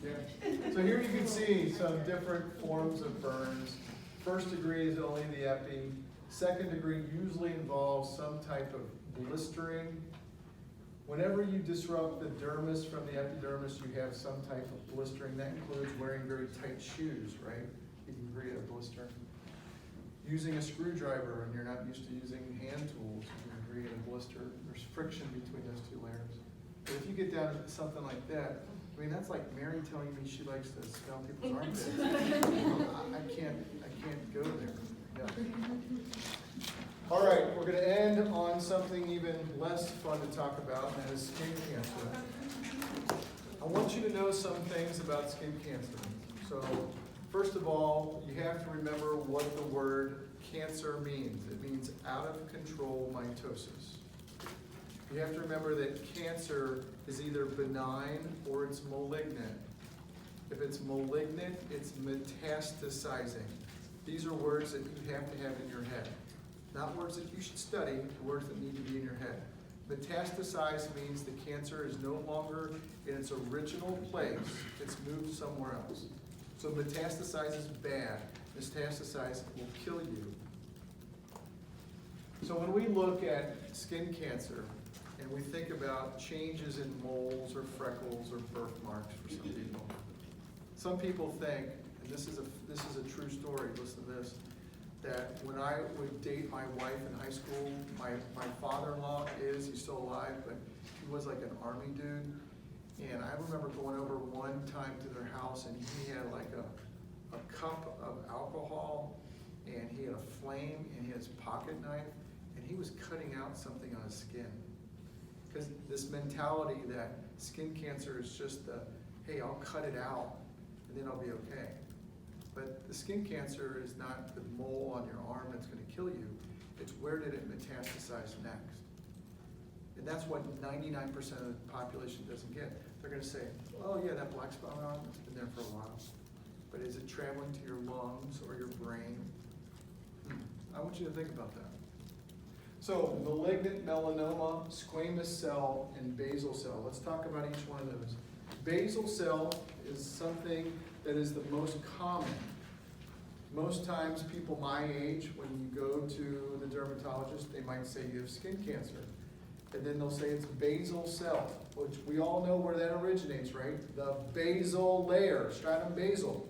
Yeah. So here you can see some different forms of burns. 1st degree is only the epi. 2nd degree usually involves some type of blistering. Whenever you disrupt the dermis from the epidermis, you have some type of blistering. That includes wearing very tight shoes, right? You can create a blister. Using a screwdriver and you're not used to using hand tools, you can create a blister. There's friction between those 2 layers. But if you get down to something like that, I mean, that's like Mary telling me she likes to smell people's armpits. I can't go there. Yeah. All right, we're going to end on something even less fun to talk about, and that is skin cancer. I want you to know some things about skin cancer. So, first of all, you have to remember what the word cancer means. It means out of control mitosis. You have to remember that cancer is either benign or it's malignant. If it's malignant, it's metastasizing. These are words that you have to have in your head. Not words that you should study, words that need to be in your head. Metastasize means the cancer is no longer in its original place, it's moved somewhere else. So metastasize is bad. Metastasize will kill you. So when we look at skin cancer, and we think about changes in moles or freckles or birthmarks for some people think, and this is a true story, listen to this, that when I would date my wife in high school, my father-in-law he's still alive, but he was like an army dude. And I remember going over one time to their house and he had like a cup of alcohol and he had a flame and he had his pocket knife and he was cutting out something on his skin. Because this mentality that skin cancer is just the, hey, I'll cut it out and then I'll be okay. But the skin cancer is not the mole on your arm that's going to kill you. It's where did it metastasize next. And And that's what 99% of the population doesn't get. They're gonna say, oh yeah, that black spot on my arm, it's been there for a while. But is it traveling to your lungs or your brain? I want you to think about that. So malignant melanoma, squamous cell, and basal cell. Let's talk about each one of those. Basal cell is something that is the most common. Most times people my age, when you go to the dermatologist, they might say you have skin cancer. And then they'll say it's basal cell, which we all know where that originates, right? The basal layer, stratum basal.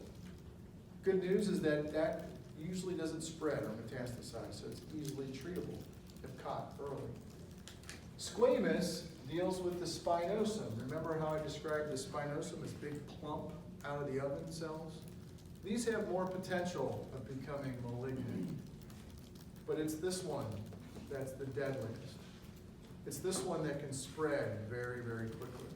Good news is that that usually doesn't spread or metastasize, so it's easily treatable if caught early. Squamous deals with the spinosum. Remember how I described the spinosum as big plump out of the oven cells? These have more potential of becoming malignant. But it's this one that's the deadliest. It's this one that can spread very, very quickly.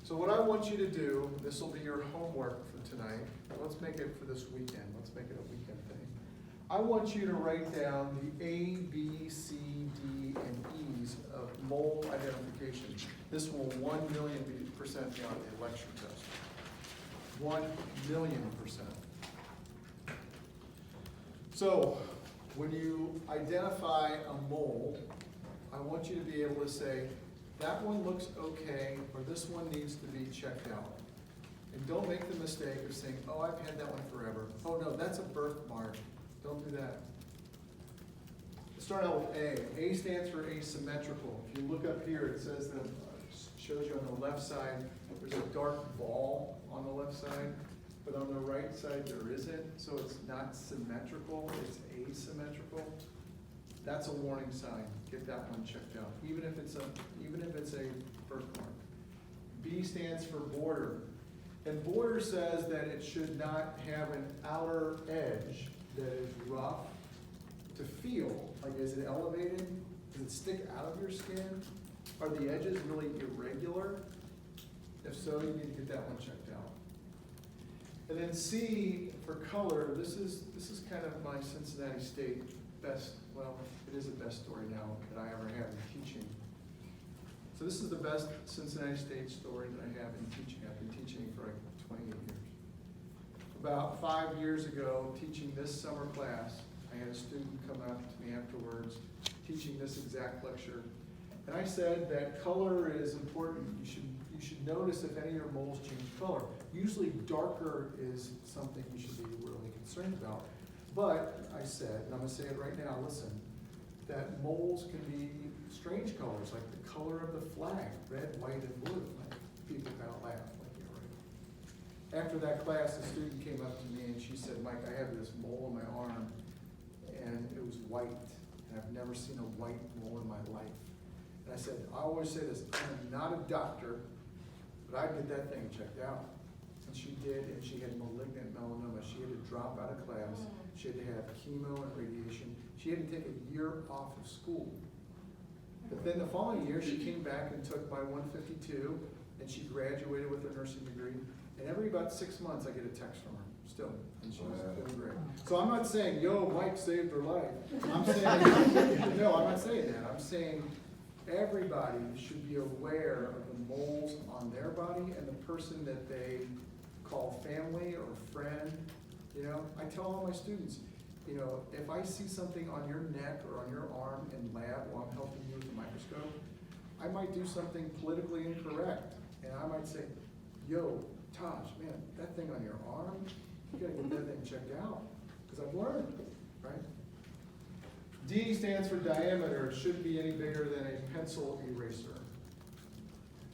So what I want you to do, this will be your homework for tonight. Let's make it for this weekend. Let's make it a weekend thing. I want you to write down the A, B, C, D, and E's of mole identification. This will 1,000,000% be on the lecture test. 1,000,000%. So when you identify a mole, I want you to be able to say, that one looks okay, or this one needs to be checked out. And don't make the mistake of saying, oh, I've had that one forever. Oh no, that's a birthmark. Don't do that. Let's start out with A. A stands for asymmetrical. If you look up here, it says that, shows you on the left side, there's a dark ball on the left side, but on the right side there isn't, so it's not symmetrical, it's asymmetrical. That's a warning sign. Get that one checked out, even if it's a birthmark. B stands for border. And border says that it should not have an outer edge that is rough to feel. Like, is it elevated? Does it stick out of your skin? Are the edges really irregular? If so, you need to get that one checked out. And then C for color, this is kind of my Cincinnati State best, well, it is the best story now that I ever have in teaching. So this is the best Cincinnati State story that I have in teaching. I've been teaching for like 28 years. About 5 years ago, teaching this summer class, I had a student come up to me afterwards, teaching this exact lecture. And I said that color is important. You should notice if any of your moles change color. Usually darker is something you should be really concerned about. But I said, and I'm gonna say it right now, listen, that moles can be strange colors, like the color of the flag, red, white, and blue. Like, people kind of laugh, like, yeah, right. After that class, the student came up to me and she said, Mike, I have this mole in my arm, and it was white, and I've never seen a white mole in my life. And I said, I always say this, I'm not a doctor, but I'd get that thing checked out. And she did, and she had malignant melanoma. She had to drop out of class. She had to have chemo and radiation. She had to take a year off of school. But then the following year, she came back and took my 152, and she graduated with her nursing degree. And every about 6 months, I get a text from her, still, and she was doing great. So I'm not saying, yo, Mike saved her life. I'm saying, no, I'm not saying that. I'm saying everybody should be aware of the moles on their body and the person that they call family or friend. You know, I tell all my students, you know, if I see something on your neck or on your arm in lab while I'm helping you with the microscope, I might do something politically incorrect. And I might say, yo, Taj, man, that thing on your arm, you gotta get that thing checked out. Because I've learned, right? D stands for diameter. It shouldn't be any bigger than a pencil eraser.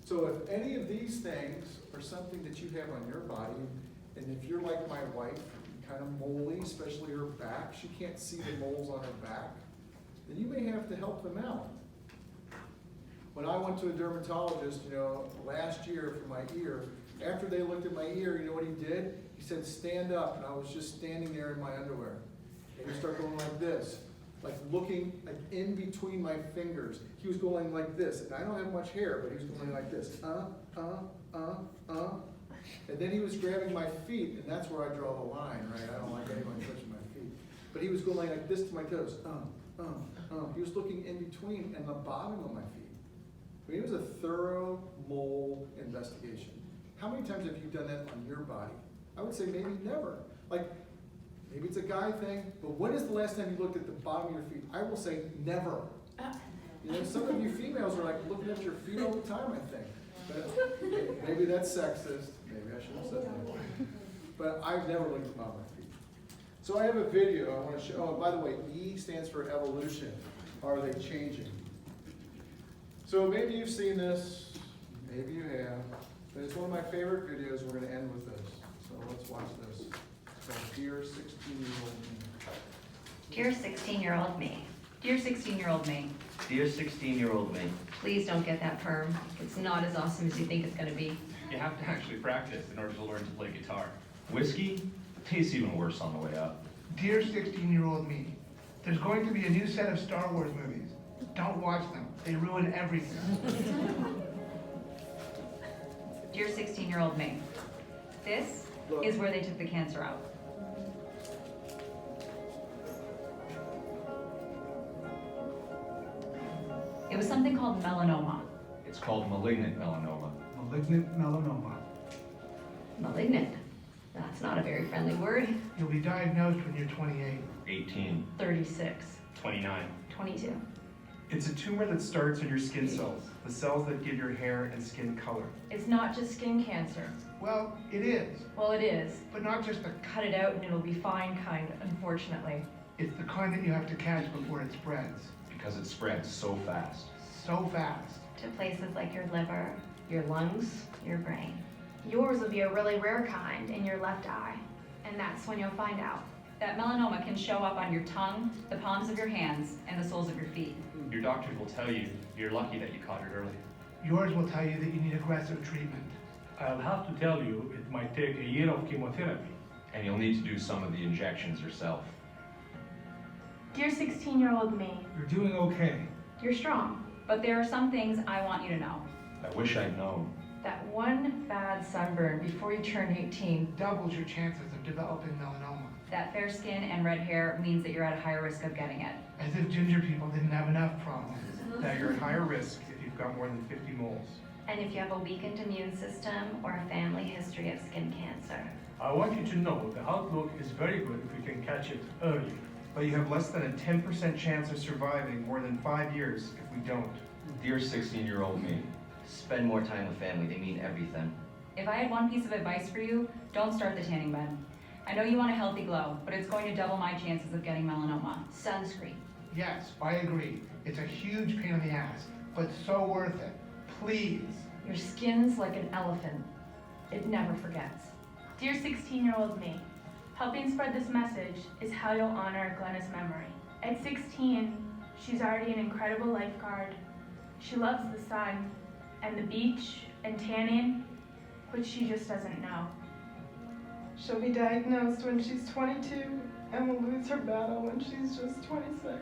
So if any of these things are something that you have on your body, and if you're like my wife, kind of moly, especially her back, she can't see the moles on her back, then you may have to help them out. When I went to a dermatologist, you know, last year for my ear, after they looked at my ear, you know what he did? He said, stand up, and I was just standing there in my underwear. And he started going like this, like looking like in between my fingers. He was going like this, and I don't have much hair, but he was going like this, And then he was grabbing my feet, and that's where I draw the line, right? I don't like anyone touching my feet. But he was going like this to my toes, He was looking in between and the bottom of my feet. I mean, it was a thorough mole investigation. How many times have you done that on your body? I would say maybe never. Like, maybe it's a guy thing, but when is the last time you looked at the bottom of your feet? I will say never. You know, some of you females are like looking at your feet all the time, I think. But maybe that's sexist. Maybe I shouldn't have said that. But I've never looked at the bottom of my feet. So I have a video I want to show. Oh, and by the way, E stands for evolution. Are they changing? So maybe you've seen this, maybe you have, but it's one of my favorite videos. We're going to end with this. So let's watch this. It's called Dear 16-Year-Old Me. Dear 16-year-old me. Dear 16-year-old me, Dear 16-year-old me, please don't get that perm. It's not as awesome as you think it's gonna be. You have to actually practice in order to learn to play guitar. whiskey tastes even worse on the way up. Dear 16-year-old me, there's going to be a new set of Star Wars movies. Don't watch them. They ruin everything. Dear 16-year-old me, this is where they took the cancer out. It was something called melanoma. It's called malignant melanoma. Malignant melanoma. Malignant? That's not a very friendly word. You'll be diagnosed when you're 28. 18. 36. 29. 22. It's a tumor that starts in your skin cells, the cells that give your hair and skin color. It's not just skin cancer. Well, it is. Well, it is. But not just the, Cut it out and it'll be fine kind, unfortunately. it's the kind that you have to catch before it spreads. Because it spreads so fast. So fast. To places like your liver, your lungs, your brain. Yours will be a really rare kind in your left eye, and that's when you'll find out. That melanoma can show up on your tongue, the palms of your hands, and the soles of your feet. Your doctors will tell you you're lucky that you caught it early. Yours will tell you that you need aggressive treatment. I'll have to tell you, it might take a year of chemotherapy. And you'll need to do some of the injections yourself. Dear 16-year-old me, You're doing okay. you're strong. But there are some things I want you to know. I wish I'd known. That one bad sunburn before you turn 18, Doubles your chances of developing melanoma. that fair skin and red hair means that you're at a higher risk of getting it. As if ginger people didn't have enough problems. That you're at higher risk if you've got more than 50 moles. And if you have a weakened immune system or a family history of skin cancer. I want you to know the outlook is very good if we can catch it early. But you have less than a 10% chance of surviving more than 5 years if we don't. Dear 16-year-old me, Spend more time with family, they mean everything. If I had one piece of advice for you, don't start the tanning bed. I know you want a healthy glow, but it's going to double my chances of getting melanoma. Sunscreen. Yes, I agree. It's a huge pain in the ass, but so worth it. Please. Your skin's like an elephant. It never forgets. Dear 16-year-old me, helping spread this message is how you'll honor Glenna's memory. At 16, she's already an incredible lifeguard. She loves the sun and the beach and tanning, but she just doesn't know. She'll be diagnosed when she's 22 and will lose her battle when she's just 26.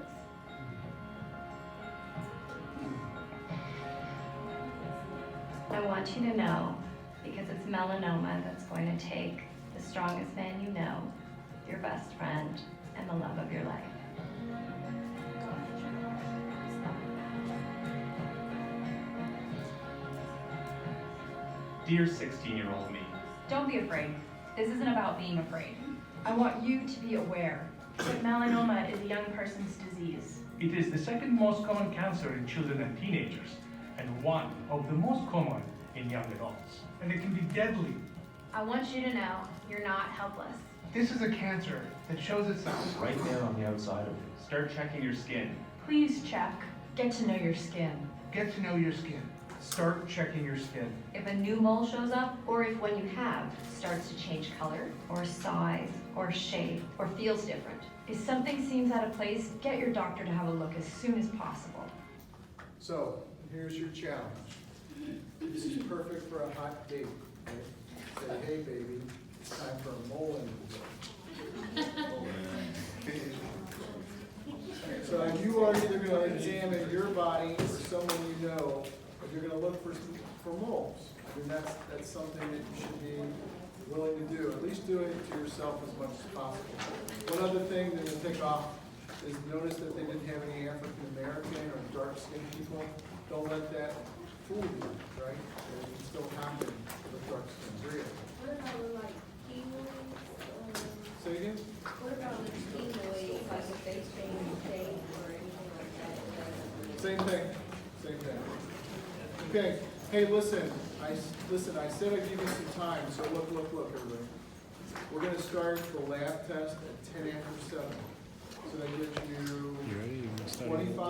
I want you to know, because it's melanoma that's going to take the strongest man you know, your best friend, and the love of your life. Dear 16-year-old me, Don't be afraid. This isn't about being afraid. I want you to be aware. But melanoma is a young person's disease. It is the second most common cancer in children and teenagers, and one of the most common in young adults. And it can be deadly. I want you to know you're not helpless. This is a cancer that shows itself. right there on the outside of it. start checking your skin. Please check. Get to know your skin. Get to know your skin. Start checking your skin. If a new mole shows up, Or if when you have, starts to change color, or size, or shape, or feels different. If something seems out of place, get your doctor to have a look as soon as possible. So, here's your challenge. This is perfect for a hot date. Right? Say, hey baby, it's time for a mole removal. So you are either going to examine your body or someone you know, but you're going to look for moles. I mean, that's something that you should be willing to do. At least do it to yourself as much as possible. One other thing that we'll take off is notice that they didn't have any African American or dark skinned people. Don't let that fool you, right? It can still happen to the crux and real. What about with like keloids, Say again? what about with keloids, like if they change shape or anything like that? Same thing, same thing. Okay, hey, listen, I said I'd give you some time, so look, everybody. We're gonna start the lab test at 10 after 7. So that gives you 25